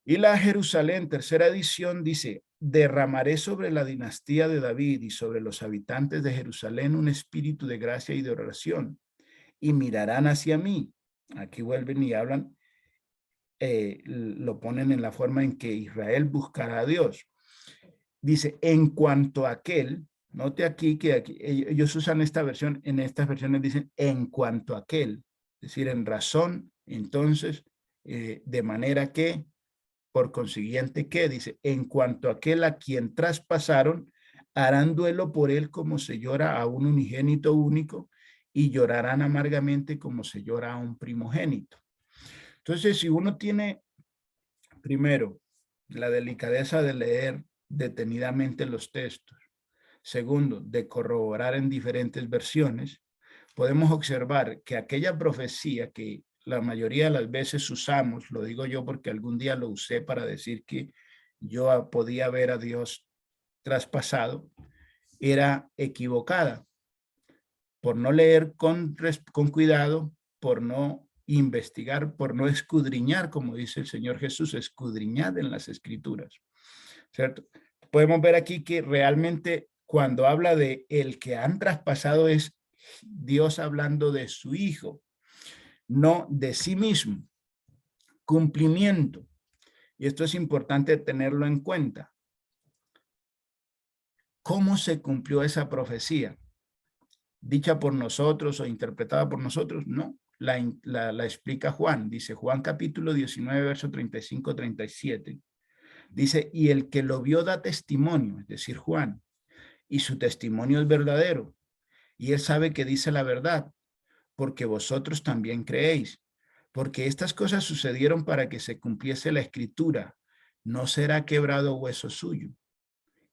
A: Y la Jerusalén, tercera edición, dice, derramaré sobre la dinastía de David y sobre los habitantes de Jerusalén un espíritu de gracia y de oración, y mirarán hacia mí. Aquí vuelven y hablan, lo ponen en la forma en que Israel buscará a Dios. Dice, en cuanto a aquel, note aquí que aquí, ellos usan esta versión, en estas versiones dicen, en cuanto a aquel, es decir, en razón, entonces, de manera que, por consiguiente, ¿qué? Dice, en cuanto a aquel a quien traspasaron, harán duelo por él como se llora a un unigénito único y llorarán amargamente como se llora a un primogénito. Entonces, si uno tiene, primero, la delicadeza de leer detenidamente los textos, segundo, de corroborar en diferentes versiones, podemos observar que aquella profecía que la mayoría de las veces usamos, lo digo yo porque algún día lo usé para decir que yo podía ver a Dios traspasado, era equivocada por no leer con cuidado, por no investigar, por no escudriñar, como dice el Señor Jesús, escudriñad en las escrituras, ¿cierto? Podemos ver aquí que realmente cuando habla de el que han traspasado es Dios hablando de su hijo, no de sí mismo. Cumplimiento. Y esto es importante tenerlo en cuenta. ¿Cómo se cumplió esa profecía? ¿Dicha por nosotros o interpretada por nosotros? No, la explica Juan. Dice Juan capítulo 19, verso 35-37. Dice, y el que lo vio da testimonio, es decir, Juan, y su testimonio es verdadero. Y él sabe que dice la verdad, porque vosotros también creéis. Porque estas cosas sucedieron para que se cumpliese la escritura. No será quebrado hueso suyo.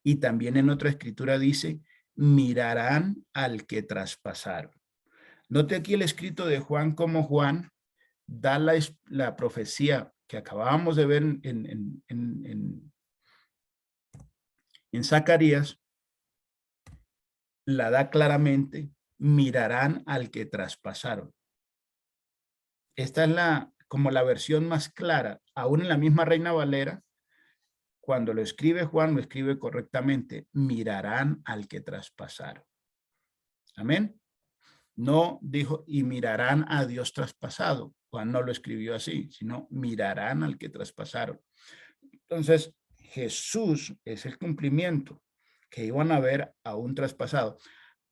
A: Y también en otra escritura dice, mirarán al que traspasaron. Note aquí el escrito de Juan, como Juan da la profecía que acabábamos de ver en Zacarías, la da claramente, mirarán al que traspasaron. Esta es como la versión más clara, aún en la misma Reina Valera, cuando lo escribe Juan, lo escribe correctamente, mirarán al que traspasaron. Amén. No dijo, y mirarán a Dios traspasado. Juan no lo escribió así, sino mirarán al que traspasaron. Entonces, Jesús es el cumplimiento, que iban a ver a un traspasado.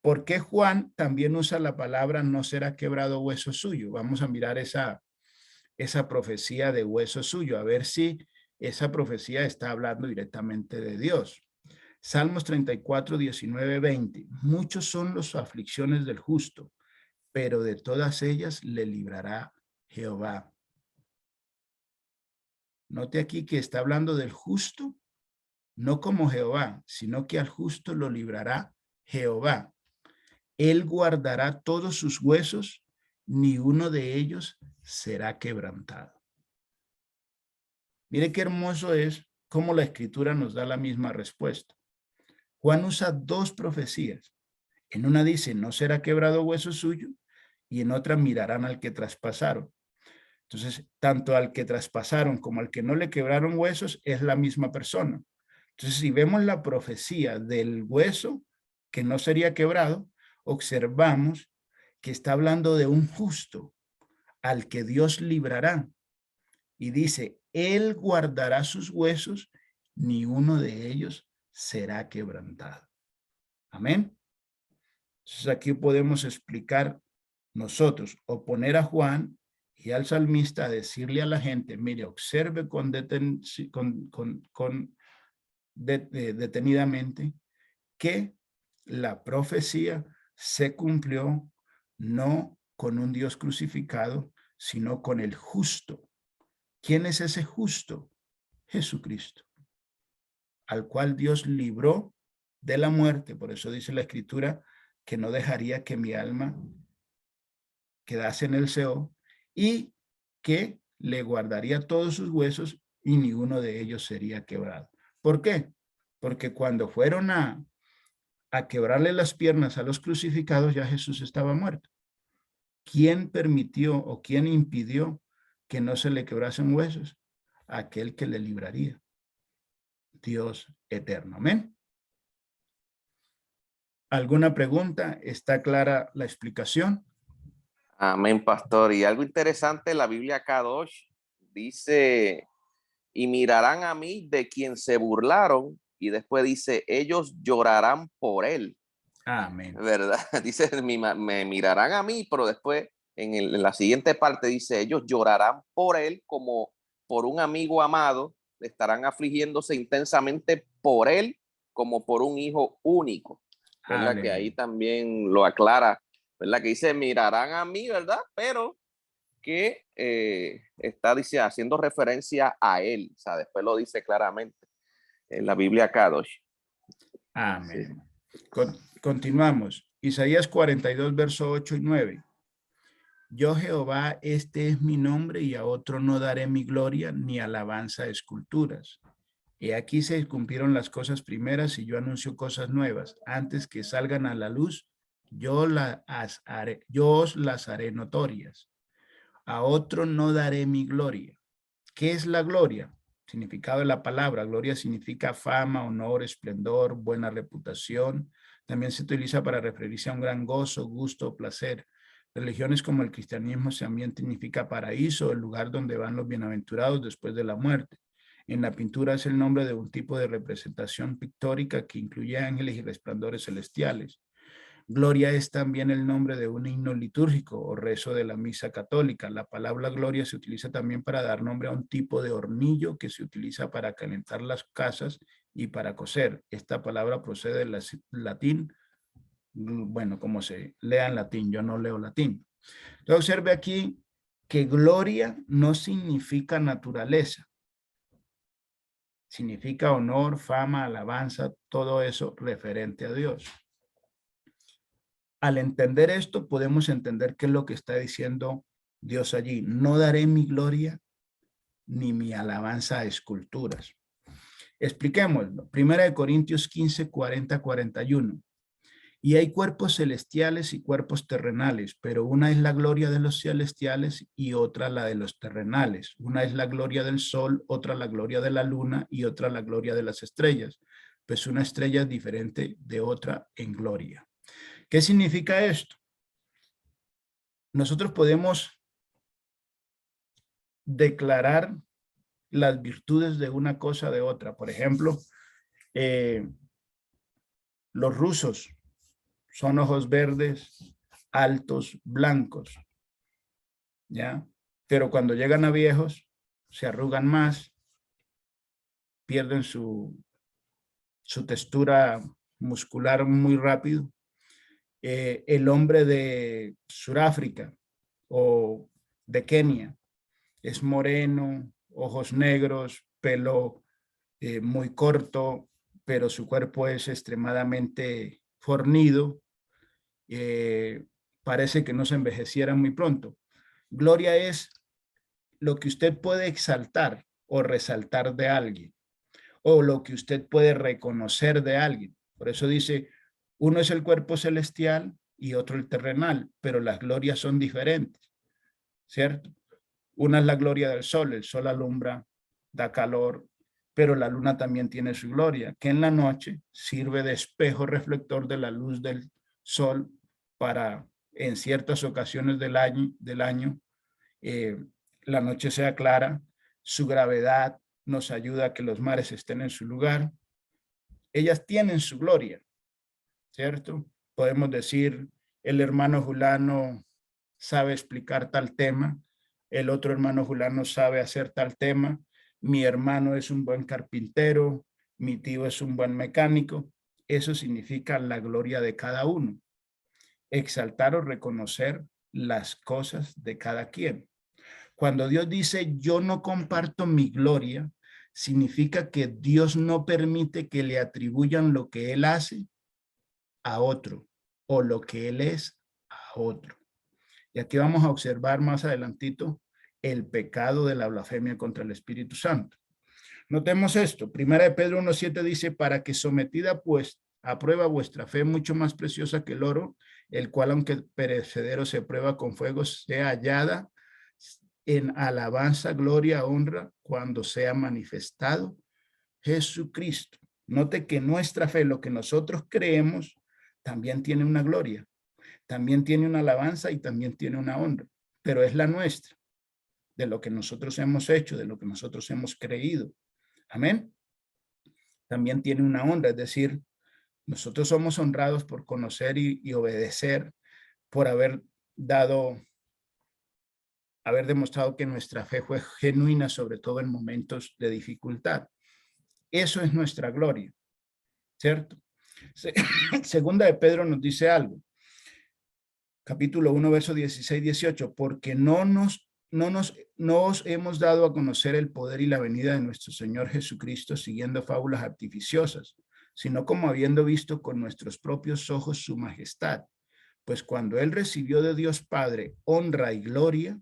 A: ¿Por qué Juan también usa la palabra no será quebrado hueso suyo? Vamos a mirar esa profecía de hueso suyo, a ver si esa profecía está hablando directamente de Dios. Salmos 34, 19, 20. Muchos son las aflicciones del justo, pero de todas ellas le librará Jehová. Note aquí que está hablando del justo, no como Jehová, sino que al justo lo librará Jehová. Él guardará todos sus huesos, ni uno de ellos será quebrantado. Mire qué hermoso es cómo la Escritura nos da la misma respuesta. Juan usa dos profecías. En una dice, no será quebrado hueso suyo, y en otra mirarán al que traspasaron. Entonces, tanto al que traspasaron como al que no le quebraron huesos es la misma persona. Entonces, si vemos la profecía del hueso que no sería quebrado, observamos que está hablando de un justo al que Dios librará. Y dice, él guardará sus huesos, ni uno de ellos será quebrantado. Amén. Entonces aquí podemos explicar nosotros o poner a Juan y al salmista a decirle a la gente, mire, observe detenidamente que la profecía se cumplió no con un Dios crucificado, sino con el justo. ¿Quién es ese justo? Jesucristo, al cual Dios libró de la muerte. Por eso dice la Escritura que no dejaría que mi alma quedase en el Seol y que le guardaría todos sus huesos y ninguno de ellos sería quebrado. ¿Por qué? Porque cuando fueron a quebrarle las piernas a los crucificados, ya Jesús estaba muerto. ¿Quién permitió o quién impidió que no se le quebrasen huesos? Aquel que le libraría. Dios eterno. Amén. ¿Alguna pregunta? ¿Está clara la explicación?
C: Amén, pastor. Y algo interesante, la Biblia Kadosh dice, y mirarán a mí de quien se burlaron, y después dice, ellos llorarán por él.
A: Amén.
C: ¿Verdad? Dice, me mirarán a mí, pero después en la siguiente parte dice, ellos llorarán por él como por un amigo amado, estarán afligiéndose intensamente por él como por un hijo único. ¿Verdad?
A: Aleluya.
C: Que ahí también lo aclara, ¿verdad? Que dice, mirarán a mí, ¿verdad? Pero que está dice, haciendo referencia a él, o sea, después lo dice claramente en la Biblia Kadosh.
A: Amén. Sí. Continuamos. Isaías 42, verso 8 y 9. Yo Jehová, este es mi nombre, y a otro no daré mi gloria ni alabanza a esculturas. Y aquí se cumplieron las cosas primeras y yo anuncio cosas nuevas. Antes que salgan a la luz, yo os las haré notorias. A otro no daré mi gloria. ¿Qué es la gloria? Significado de la palabra. Gloria significa fama, honor, esplendor, buena reputación. También se utiliza para referirse a un gran gozo, gusto, placer. Religiones como el cristianismo también significa paraíso, el lugar donde van los bienaventurados después de la muerte. En la pintura es el nombre de un tipo de representación pictórica que incluye ángeles y resplandores celestiales. Gloria es también el nombre de un himno litúrgico o rezo de la misa católica. La palabra gloria se utiliza también para dar nombre a un tipo de hornillo que se utiliza para calentar las casas y para cocer. Esta palabra procede del latín, bueno, como se lea en latín, yo no leo latín. Entonces observe aquí que gloria no significa naturaleza. Significa honor, fama, alabanza, todo eso referente a Dios. Al entender esto, podemos entender qué es lo que está diciendo Dios allí. No daré mi gloria ni mi alabanza a esculturas. Expliquémoslo. 1 Corintios 15, 40, 41. Y hay cuerpos celestiales y cuerpos terrenales, pero una es la gloria de los celestiales y otra la de los terrenales. Una es la gloria del sol, otra la gloria de la luna y otra la gloria de las estrellas. Pues una estrella es diferente de otra en gloria. ¿Qué significa esto? Nosotros podemos declarar las virtudes de una cosa de otra. Por ejemplo, los rusos son ojos verdes, altos, blancos, ¿ya? Pero cuando llegan a viejos, se arrugan más, pierden su textura muscular muy rápido. El hombre de Sudáfrica o de Kenia es moreno, ojos negros, pelo muy corto, pero su cuerpo es extremadamente fornido. Parece que no se envejeciera muy pronto. Gloria es lo que usted puede exaltar, o resaltar de alguien, o lo que usted puede reconocer de alguien. Por eso dice, uno es el cuerpo celestial y otro el terrenal, pero las glorias son diferentes, ¿cierto? Una es la gloria del sol, el sol alumbra, da calor, pero la luna también tiene su gloria, que en la noche sirve de espejo reflector de la luz del sol para en ciertas ocasiones del año la noche sea clara, su gravedad nos ayuda a que los mares estén en su lugar. Ellas tienen su gloria, ¿cierto? Podemos decir, el hermano fulano sabe explicar tal tema, el otro hermano fulano sabe hacer tal tema, mi hermano es un buen carpintero, mi tío es un buen mecánico. Eso significa la gloria de cada uno. Exaltar o reconocer las cosas de cada quien. Cuando Dios dice, yo no comparto mi gloria, significa que Dios no permite que le atribuyan lo que Él hace a otro o lo que Él es a otro. Y aquí vamos a observar más adelantito el pecado de la blasfemia contra el Espíritu Santo. Notemos esto. Primera de Pedro 1:7 dice, para que sometida pues a prueba vuestra fe mucho más preciosa que el oro, el cual aunque perecedero se prueba con fuego, sea hallada en alabanza, gloria, honra, cuando sea manifestado Jesucristo. Note que nuestra fe, lo que nosotros creemos, también tiene una gloria, también tiene una alabanza y también tiene una honra, pero es la nuestra, de lo que nosotros hemos hecho, de lo que nosotros hemos creído. Amén. También tiene una honra, es decir, nosotros somos honrados por conocer y obedecer, por haber demostrado que nuestra fe fue genuina, sobre todo en momentos de dificultad. Eso es nuestra gloria, ¿cierto? Segunda de Pedro nos dice algo. Capítulo 1, verso 16-18, porque no os hemos dado a conocer el poder y la venida de nuestro Señor Jesucristo siguiendo fábulas artificiosas, sino como habiendo visto con nuestros propios ojos su majestad. Pues cuando él recibió de Dios Padre honra y gloria,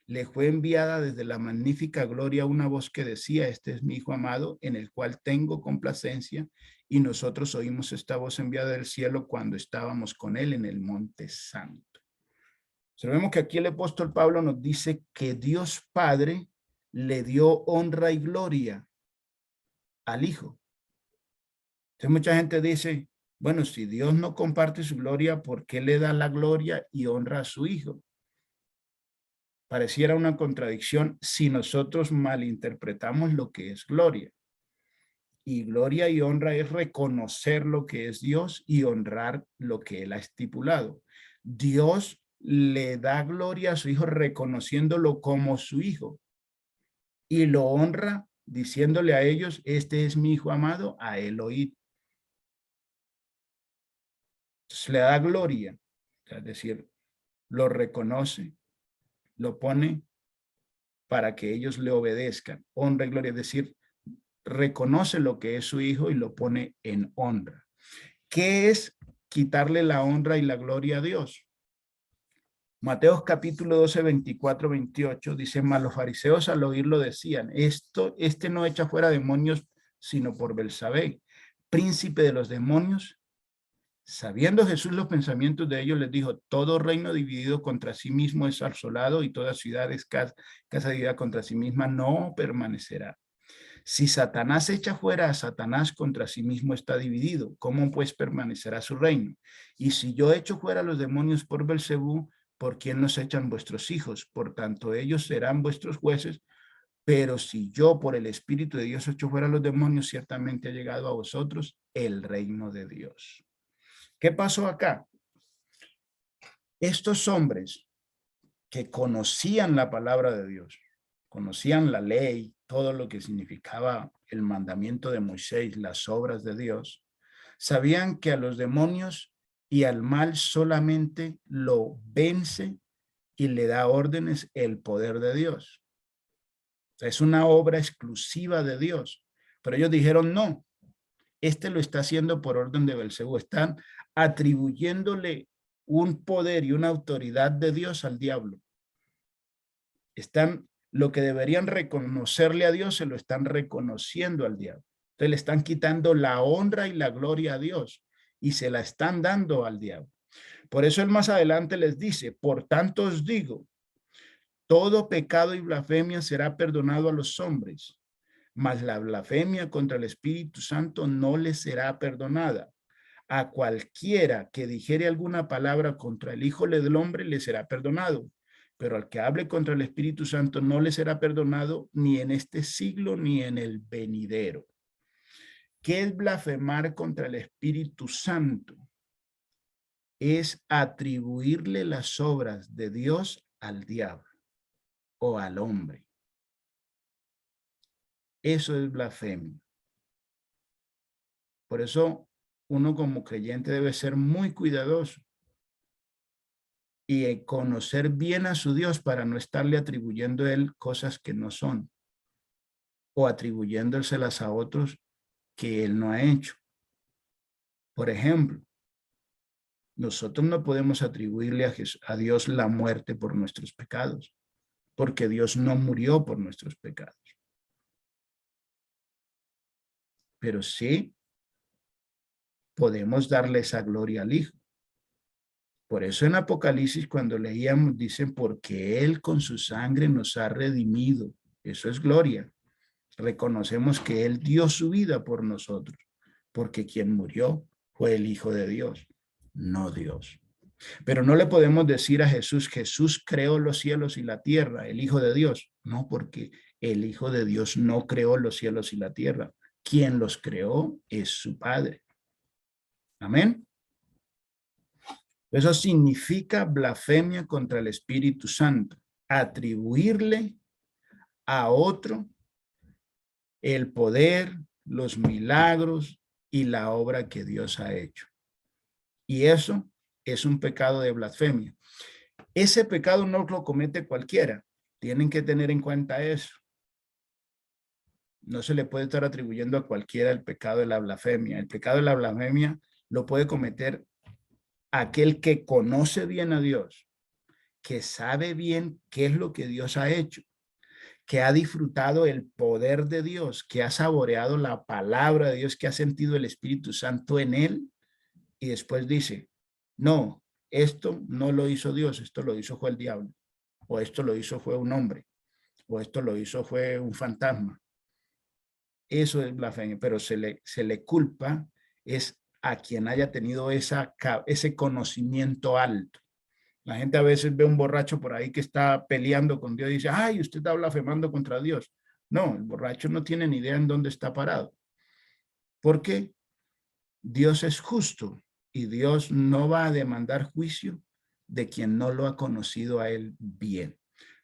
A: le fue enviada desde la magnífica gloria una voz que decía, este es mi Hijo amado, en el cual tengo complacencia, y nosotros oímos esta voz enviada del cielo cuando estábamos con él en el monte santo. Observemos que aquí el apóstol Pablo nos dice que Dios Padre le dio honra y gloria al Hijo. Entonces mucha gente dice, bueno, si Dios no comparte su gloria, ¿por qué le da la gloria y honra a su Hijo? Pareciera una contradicción si nosotros malinterpretamos lo que es gloria. Y gloria y honra es reconocer lo que es Dios y honrar lo que Él ha estipulado. Dios le da gloria a su Hijo reconociéndolo como su Hijo y lo honra diciéndole a ellos, este es mi Hijo amado, a Él oíd. Entonces le da gloria, es decir, lo reconoce, lo pone para que ellos le obedezcan. Honra y gloria, es decir, reconoce lo que es su Hijo y lo pone en honra. ¿Qué es quitarle la honra y la gloria a Dios? Mateo capítulo 12, 24, 28 dice, mas los fariseos al oírlo decían, este no echa fuera demonios sino por Belsabé, príncipe de los demonios. Sabiendo Jesús los pensamientos de ellos, les dijo, todo reino dividido contra sí mismo es asolado y toda ciudad es casa dividida contra sí misma no permanecerá. Si Satanás echa fuera a Satanás, contra sí mismo está dividido. ¿Cómo pues permanecerá su reino? Y si yo echo fuera a los demonios por Belcebú, ¿por quién nos echan vuestros hijos? Por tanto, ellos serán vuestros jueces. Pero si yo por el Espíritu de Dios echo fuera a los demonios, ciertamente ha llegado a vosotros el reino de Dios. ¿Qué pasó acá? Estos hombres que conocían la palabra de Dios, conocían la ley, todo lo que significaba el mandamiento de Moisés, las obras de Dios, sabían que a los demonios y al mal solamente lo vence y le da órdenes el poder de Dios. Es una obra exclusiva de Dios. Pero ellos dijeron, no, este lo está haciendo por orden de Belcebú. Están atribuyéndole un poder y una autoridad de Dios al diablo. Están lo que deberían reconocerle a Dios se lo están reconociendo al diablo. Entonces le están quitando la honra y la gloria a Dios y se la están dando al diablo. Por eso él más adelante les dice, por tanto os digo, todo pecado y blasfemia será perdonado a los hombres, mas la blasfemia contra el Espíritu Santo no les será perdonada. A cualquiera que dijere alguna palabra contra el Hijo del Hombre le será perdonado, pero al que hable contra el Espíritu Santo no le será perdonado ni en este siglo ni en el venidero. ¿Qué es blasfemar contra el Espíritu Santo? Es atribuirle las obras de Dios al diablo o al hombre. Eso es blasfemia. Por eso uno como creyente debe ser muy cuidadoso y conocer bien a su Dios para no estarle atribuyendo a él cosas que no son o atribuyéndoselas a otros que él no ha hecho. Por ejemplo, nosotros no podemos atribuirle a Dios la muerte por nuestros pecados, porque Dios no murió por nuestros pecados. Pero sí podemos darle esa gloria al Hijo. Por eso en Apocalipsis cuando leíamos dicen, porque Él con su sangre nos ha redimido. Eso es gloria. Reconocemos que Él dio su vida por nosotros, porque quien murió fue el Hijo de Dios, no Dios. Pero no le podemos decir a Jesús, Jesús creó los cielos y la tierra, el Hijo de Dios. No, porque el Hijo de Dios no creó los cielos y la tierra. Quien los creó es su Padre. Amén. Eso significa blasfemia contra el Espíritu Santo. Atribuirle a otro el poder, los milagros y la obra que Dios ha hecho. Y eso es un pecado de blasfemia. Ese pecado no lo comete cualquiera. Tienen que tener en cuenta eso. No se le puede estar atribuyendo a cualquiera el pecado de la blasfemia. El pecado de la blasfemia lo puede cometer aquel que conoce bien a Dios, que sabe bien qué es lo que Dios ha hecho, que ha disfrutado el poder de Dios, que ha saboreado la palabra de Dios, que ha sentido el Espíritu Santo en él, y después dice, no, esto no lo hizo Dios, esto lo hizo fue el diablo, o esto lo hizo fue un hombre, o esto lo hizo fue un fantasma. Eso es blasfemia, pero se le culpa es a quien haya tenido ese conocimiento alto. La gente a veces ve un borracho por ahí que está peleando con Dios y dice, ay, usted está blasfemando contra Dios. No, el borracho no tiene ni idea en dónde está parado. Porque Dios es justo y Dios no va a demandar juicio de quien no lo ha conocido a él bien.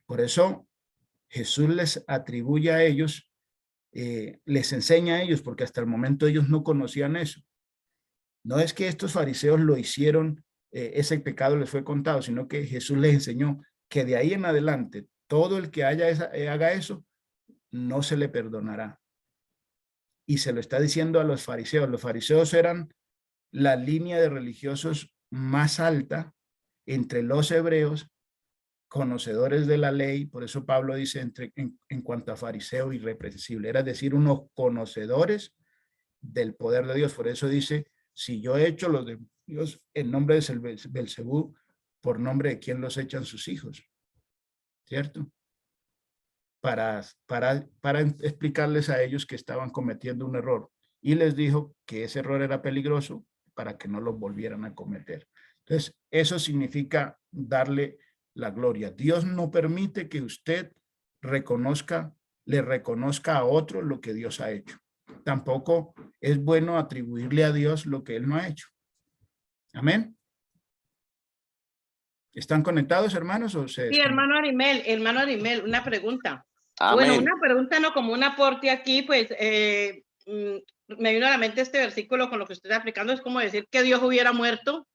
A: Por eso Jesús les atribuye a ellos, les enseña a ellos, porque hasta el momento ellos no conocían eso. No es que estos fariseos lo hicieron, ese pecado les fue contado, sino que Jesús les enseñó que de ahí en adelante, todo el que haga eso, no se le perdonará. Y se lo está diciendo a los fariseos. Los fariseos eran la línea de religiosos más alta entre los hebreos, conocedores de la ley. Por eso Pablo dice en cuanto a fariseo irreprensible, era decir, unos conocedores del poder de Dios. Por eso dice, si yo he hecho los de Dios en nombre de Belcebú, por nombre de quién los echan sus hijos, ¿cierto? Para explicarles a ellos que estaban cometiendo un error y les dijo que ese error era peligroso para que no lo volvieran a cometer. Entonces, eso significa darle la gloria. Dios no permite que usted le reconozca a otro lo que Dios ha hecho. Tampoco es bueno atribuirle a Dios lo que él no ha hecho. Amén. ¿Están conectados, hermanos? ¿O se
B: sí, hermano Arimel, una pregunta.
C: Amén.
B: Bueno, una pregunta, no como un aporte aquí, pues me vino a la mente este versículo con lo que usted está aplicando, es como decir que Dios hubiera muerto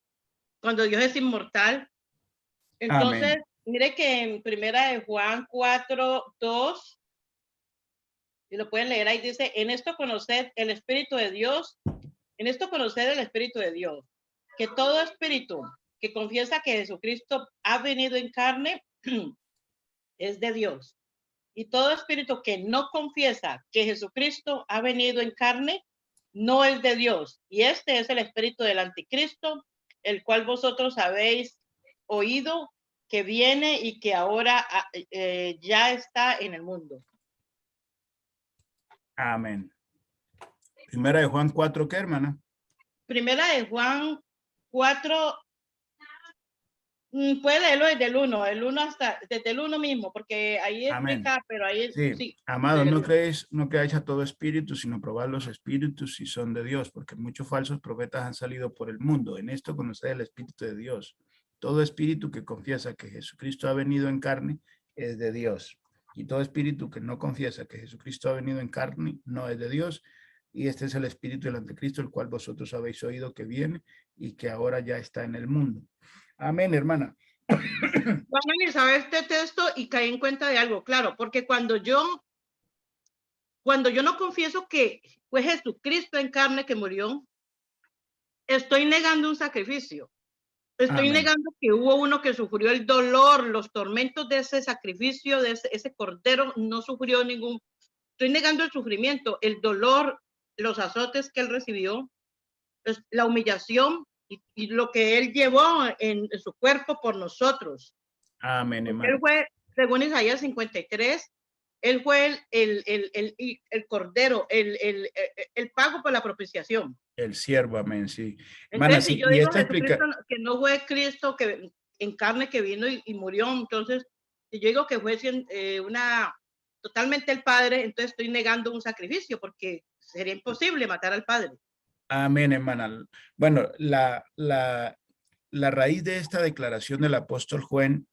B: cuando Dios es inmortal. Entonces, amén. Mire que en primera de Juan 4:2, y lo pueden leer ahí, dice, en esto conoced el Espíritu de Dios, que todo espíritu que confiesa que Jesucristo ha venido en carne es de Dios. Y todo espíritu que no confiesa que Jesucristo ha venido en carne, no es de Dios. Y este es el espíritu del anticristo, el cual vosotros habéis oído que viene y que ahora ya está en el mundo.
A: Amén. Primera de Juan 4, ¿qué, hermana?
B: Primera de Juan 4, puede leerlo desde el 1 hasta, desde el 1 mismo, porque ahí
A: Amén.
B: explica, pero ahí
A: Sí,
B: sí.
A: amados, no creáis a todo espíritu, sino probad los espíritus si son de Dios, porque muchos falsos profetas han salido por el mundo. En esto conoced el espíritu de Dios. Todo espíritu que confiesa que Jesucristo ha venido en carne es de Dios. Y todo espíritu que no confiesa que Jesucristo ha venido en carne no es de Dios. Y este es el espíritu del anticristo, el cual vosotros habéis oído que viene y que ahora ya está en el mundo. Amén, hermana.
B: Vamos a analizar este texto y caer en cuenta de algo, claro, porque cuando yo no confieso que fue Jesucristo en carne que murió, estoy negando un sacrificio. Estoy
A: Amén.
B: negando que hubo uno que sufrió el dolor, los tormentos de ese sacrificio, de ese cordero, no sufrió ningún. Estoy negando el sufrimiento, el dolor, los azotes que él recibió, la humillación y lo que él llevó en su cuerpo por nosotros.
A: Amén,
B: Porque
A: hermano.
B: él fue, según Isaías 53, él fue el cordero, el pago por la propiciación.
A: El siervo, amén, sí. Hermana,
B: Entonces, si
A: sí,
B: yo
A: y
B: digo
A: esta
B: Jesucristo,
A: explica,
B: que no fue Cristo que en carne que vino y murió, entonces, si yo digo que fue totalmente el Padre, entonces estoy negando un sacrificio, porque sería imposible matar al Padre.
A: amén, hermana. Bueno, la raíz de esta declaración del apóstol Juan,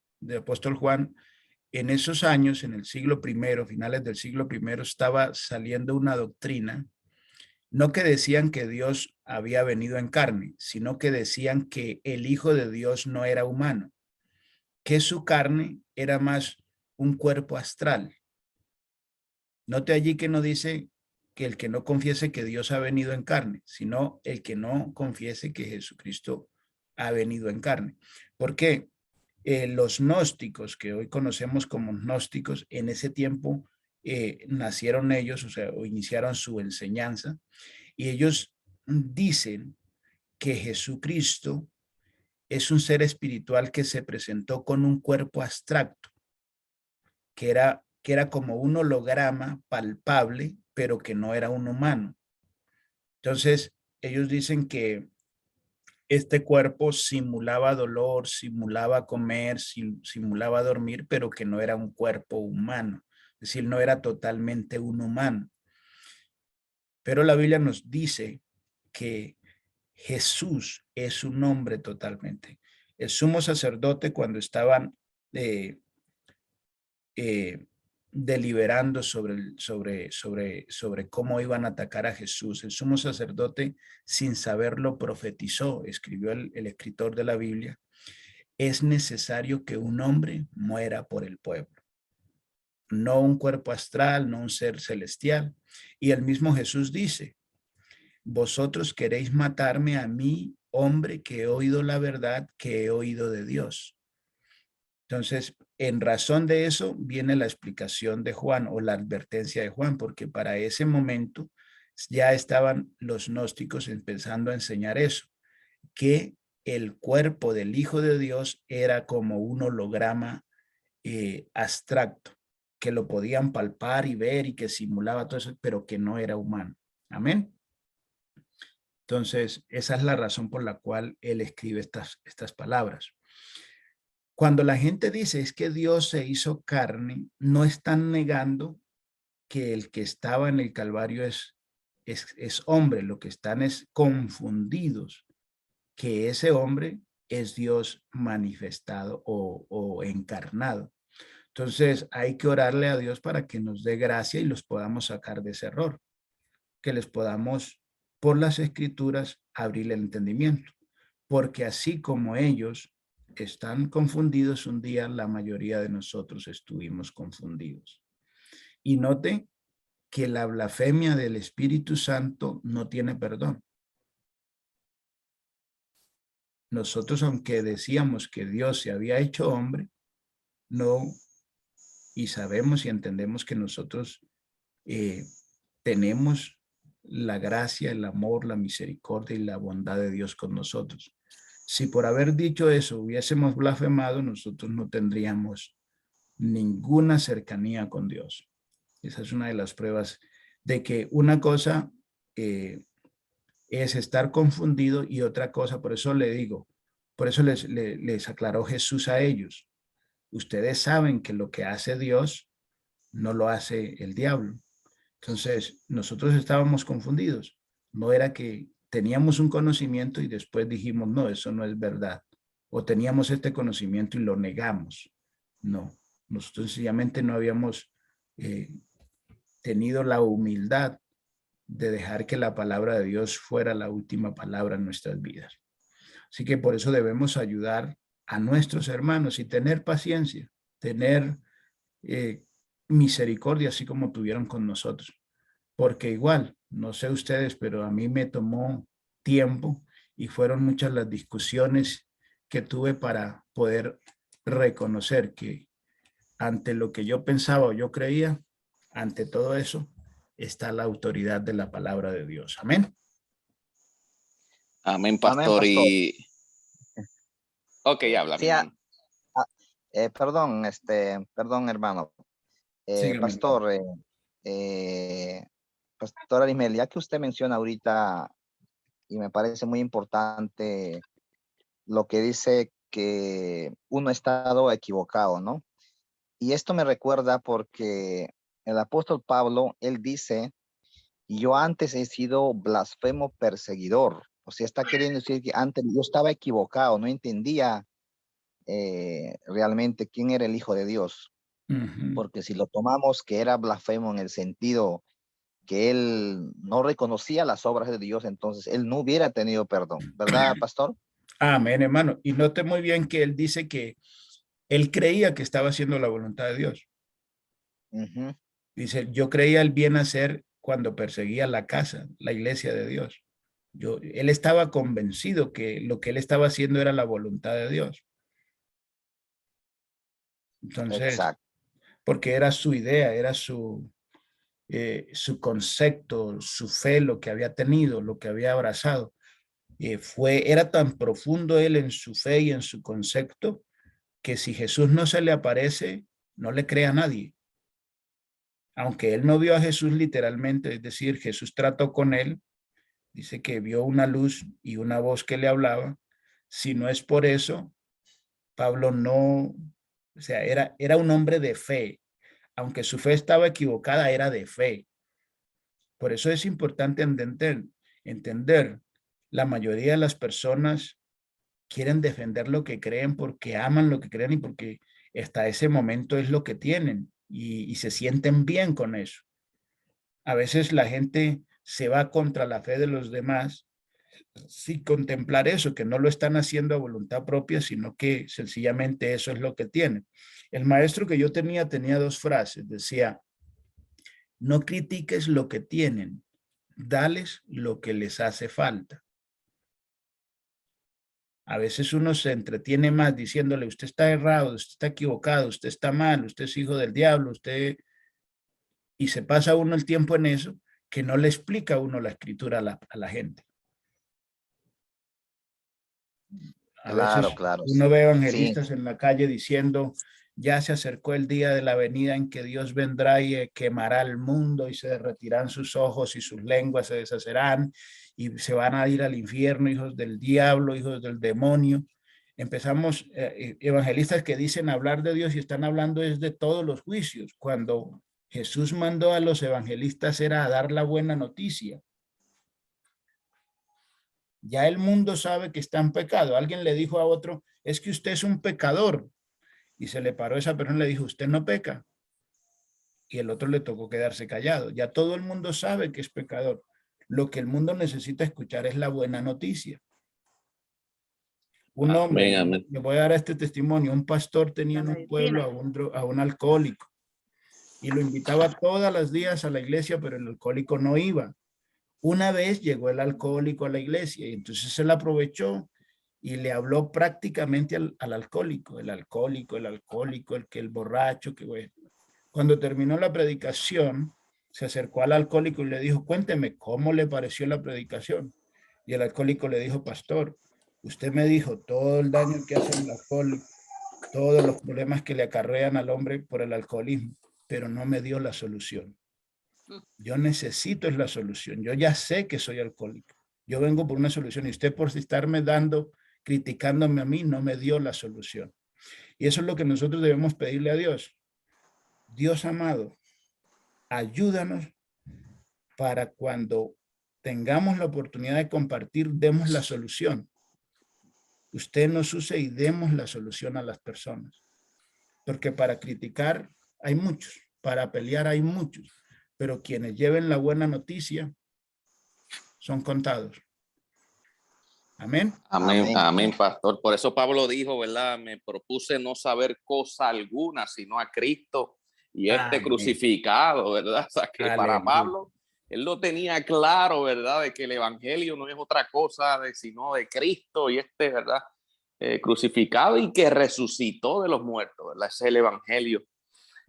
A: en esos años, en el siglo I, finales del siglo I, estaba saliendo una doctrina, no que decían que Dios había venido en carne, sino que decían que el Hijo de Dios no era humano, que su carne era más un cuerpo astral. Note allí que no dice que el que no confiese que Dios ha venido en carne, sino el que no confiese que Jesucristo ha venido en carne. ¿Por qué? Los gnósticos, que hoy conocemos como gnósticos, en ese tiempo nacieron ellos, o iniciaron su enseñanza, y ellos dicen que Jesucristo es un ser espiritual que se presentó con un cuerpo abstracto, que era como un holograma palpable, pero que no era un humano. Entonces, ellos dicen que este cuerpo simulaba dolor, simulaba comer, simulaba dormir, pero que no era un cuerpo humano, es decir, no era totalmente un humano. Pero la Biblia nos dice que Jesús es un hombre totalmente. El sumo sacerdote, cuando estaban deliberando sobre cómo iban a atacar a Jesús, el sumo sacerdote, sin saberlo, profetizó, escribió el escritor de la Biblia: es necesario que un hombre muera por el pueblo, no un cuerpo astral, no un ser celestial. Y el mismo Jesús dice: vosotros queréis matarme a mí, hombre, que he oído la verdad, que he oído de Dios. Entonces, en razón de eso viene la explicación de Juan, o la advertencia de Juan, porque para ese momento ya estaban los gnósticos empezando a enseñar eso, que el cuerpo del Hijo de Dios era como un holograma abstracto, que lo podían palpar y ver y que simulaba todo eso, pero que no era humano. Amén. Entonces, esa es la razón por la cual él escribe estas palabras. Cuando la gente dice es que Dios se hizo carne, no están negando que el que estaba en el Calvario es hombre. Lo que están es confundidos, que ese hombre es Dios manifestado o encarnado. Entonces hay que orarle a Dios para que nos dé gracia y los podamos sacar de ese error, que les podamos, por las escrituras, abrir el entendimiento, porque así como ellos están confundidos, un día la mayoría de nosotros estuvimos confundidos. Y note que la blasfemia del Espíritu Santo no tiene perdón. Nosotros, aunque decíamos que Dios se había hecho hombre, no y sabemos y entendemos que nosotros tenemos la gracia, el amor, la misericordia y la bondad de Dios con nosotros. Si por haber dicho eso hubiésemos blasfemado, nosotros no tendríamos ninguna cercanía con Dios. Esa es una de las pruebas de que una cosa es estar confundido y otra cosa, por eso le digo, por eso les aclaró Jesús a ellos. Ustedes saben que lo que hace Dios no lo hace el diablo. Entonces, nosotros estábamos confundidos. No era que teníamos un conocimiento y después dijimos, no, eso no es verdad. O teníamos este conocimiento y lo negamos. No, nosotros sencillamente no habíamos tenido la humildad de dejar que la palabra de Dios fuera la última palabra en nuestras vidas. Así que por eso debemos ayudar a nuestros hermanos y tener paciencia, tener misericordia, así como tuvieron con nosotros. Porque igual, no sé ustedes, pero a mí me tomó tiempo y fueron muchas las discusiones que tuve para poder reconocer que ante lo que yo pensaba o yo creía, ante todo eso, está la autoridad de la palabra de Dios. Amén.
C: Amén, pastor.
D: Amén, pastor.
C: Y ok, habla,
D: Sí,
C: mi hermano.
D: perdón, hermano.
A: Sígame.
D: Pastor, Pastor Arimel, ya que usted menciona ahorita, y me parece muy importante lo que dice que uno ha estado equivocado, ¿no? Y esto me recuerda porque el apóstol Pablo, él dice, yo antes he sido blasfemo perseguidor. O sea, está queriendo decir que antes yo estaba equivocado, no entendía realmente quién era el Hijo de Dios. Porque si lo tomamos que era blasfemo en el sentido que él no reconocía las obras de Dios, entonces él no hubiera tenido perdón, ¿verdad, pastor?
A: Amén, hermano. Y note muy bien que él dice que él creía que estaba haciendo la voluntad de Dios. Dice, yo creía el bien hacer cuando perseguía la casa, la iglesia de Dios. Él estaba convencido que lo que él estaba haciendo era la voluntad de Dios. Entonces,
D: exacto,
A: porque era su idea, era su concepto, su fe, lo que había tenido, lo que había abrazado. Era tan profundo él en su fe y en su concepto que si Jesús no se le aparece, no le cree a nadie. Aunque él no vio a Jesús literalmente, es decir, Jesús trató con él, dice que vio una luz y una voz que le hablaba. Si no es por eso, Pablo no, o sea, era un hombre de fe. Aunque su fe estaba equivocada, era de fe. Por eso es importante entender, la mayoría de las personas quieren defender lo que creen porque aman lo que creen y porque hasta ese momento es lo que tienen y se sienten bien con eso. A veces la gente se va contra la fe de los demás sin contemplar eso, que no lo están haciendo a voluntad propia, sino que sencillamente eso es lo que tienen. El maestro que yo tenía dos frases, decía, no critiques lo que tienen, dales lo que les hace falta. A veces uno se entretiene más diciéndole, usted está errado, usted está equivocado, usted está mal, usted es hijo del diablo, y se pasa uno el tiempo en eso, que no le explica a uno la escritura a la gente. A veces
D: claro.
A: uno ve evangelistas
D: Sí,
A: en la calle diciendo, ya se acercó el día de la venida en que Dios vendrá y quemará el mundo y se derretirán sus ojos y sus lenguas se deshacerán y se van a ir al infierno, hijos del diablo, hijos del demonio. Empezamos evangelistas que dicen hablar de Dios y están hablando es de todos los juicios, cuando Jesús mandó a los evangelistas era a dar la buena noticia. Ya el mundo sabe que está en pecado. Alguien le dijo a otro, es que usted es un pecador. Y se le paró esa persona y le dijo, usted no peca. Y el otro le tocó quedarse callado. Ya todo el mundo sabe que es pecador. Lo que el mundo necesita escuchar es la buena noticia. Un hombre,
C: Amén, amén.
A: le voy a dar este testimonio, un pastor tenía en un pueblo a un alcohólico y lo invitaba todos los días a la iglesia, pero el alcohólico no iba. Una vez llegó el alcohólico a la iglesia y entonces él aprovechó y le habló prácticamente al alcohólico, el borracho, que bueno. Cuando terminó la predicación, se acercó al alcohólico y le dijo, cuénteme, ¿cómo le pareció la predicación? Y el alcohólico le dijo, pastor, usted me dijo todo el daño que hace el alcohol, todos los problemas que le acarrean al hombre por el alcoholismo, pero no me dio la solución. Yo necesito es la solución. Yo ya sé que soy alcohólico. Yo vengo por una solución y usted por estarme criticándome a mí, no me dio la solución. Y eso es lo que nosotros debemos pedirle a Dios. Dios amado, ayúdanos para cuando tengamos la oportunidad de compartir, demos la solución. Usted nos use y demos la solución a las personas. Porque para criticar hay muchos, para pelear hay muchos, pero quienes lleven la buena noticia son contados. Amén.
C: Amén, amén, pastor. Por eso Pablo dijo, ¿verdad? Me propuse no saber cosa alguna, sino a Cristo y este crucificado, ¿verdad? O sea, que para Pablo, él lo tenía claro, ¿verdad? De que el evangelio no es otra cosa sino de Cristo y ¿verdad? Crucificado y que resucitó de los muertos, ¿verdad? Ese es el evangelio,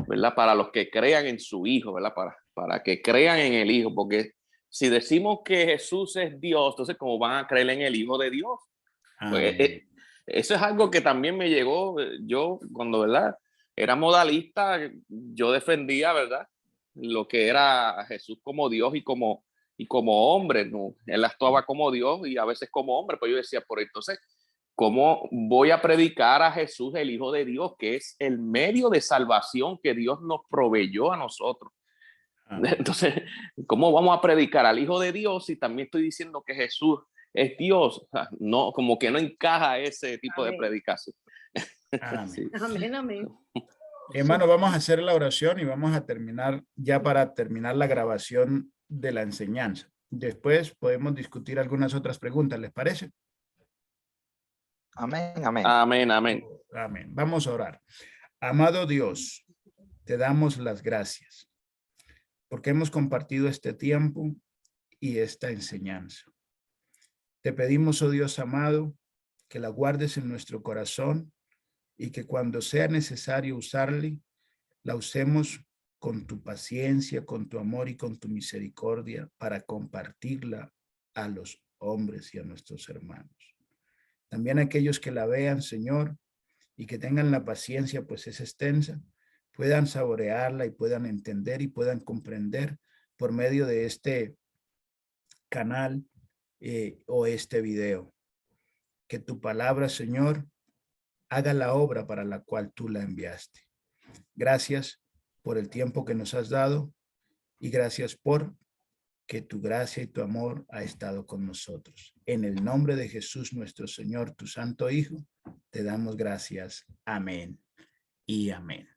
C: ¿verdad? Para los que crean en su Hijo, ¿verdad? Para que crean en el Hijo, porque si decimos que Jesús es Dios, entonces ¿cómo van a creer en el Hijo de Dios? Pues, eso es algo que también me llegó. Yo cuando, ¿verdad? Era modalista, yo defendía, ¿verdad? Lo que era Jesús como Dios y como hombre, ¿no? Él actuaba como Dios y a veces como hombre, pues yo decía, por entonces, ¿cómo voy a predicar a Jesús, el Hijo de Dios, que es el medio de salvación que Dios nos proveyó a nosotros? Entonces, ¿cómo vamos a predicar al Hijo de Dios si también estoy diciendo que Jesús es Dios? No, como que no encaja ese tipo de predicación.
A: Amén.
C: Sí.
B: Amén, amén.
A: Hermano, vamos a hacer la oración y vamos a terminar ya para terminar la grabación de la enseñanza. Después podemos discutir algunas otras preguntas, ¿les parece?
D: Amén, amén.
C: Amén, amén.
A: Amén. Vamos a orar. Amado Dios, te damos las gracias porque hemos compartido este tiempo y esta enseñanza. Te pedimos, oh Dios amado, que la guardes en nuestro corazón y que cuando sea necesario usarla, la usemos con tu paciencia, con tu amor y con tu misericordia para compartirla a los hombres y a nuestros hermanos. También aquellos que la vean, Señor, y que tengan la paciencia, pues es extensa, puedan saborearla y puedan entender y puedan comprender por medio de este canal o este video. Que tu palabra, Señor, haga la obra para la cual tú la enviaste. Gracias por el tiempo que nos has dado y gracias por que tu gracia y tu amor ha estado con nosotros. En el nombre de Jesús, nuestro Señor, tu Santo Hijo, te damos gracias. Amén y amén.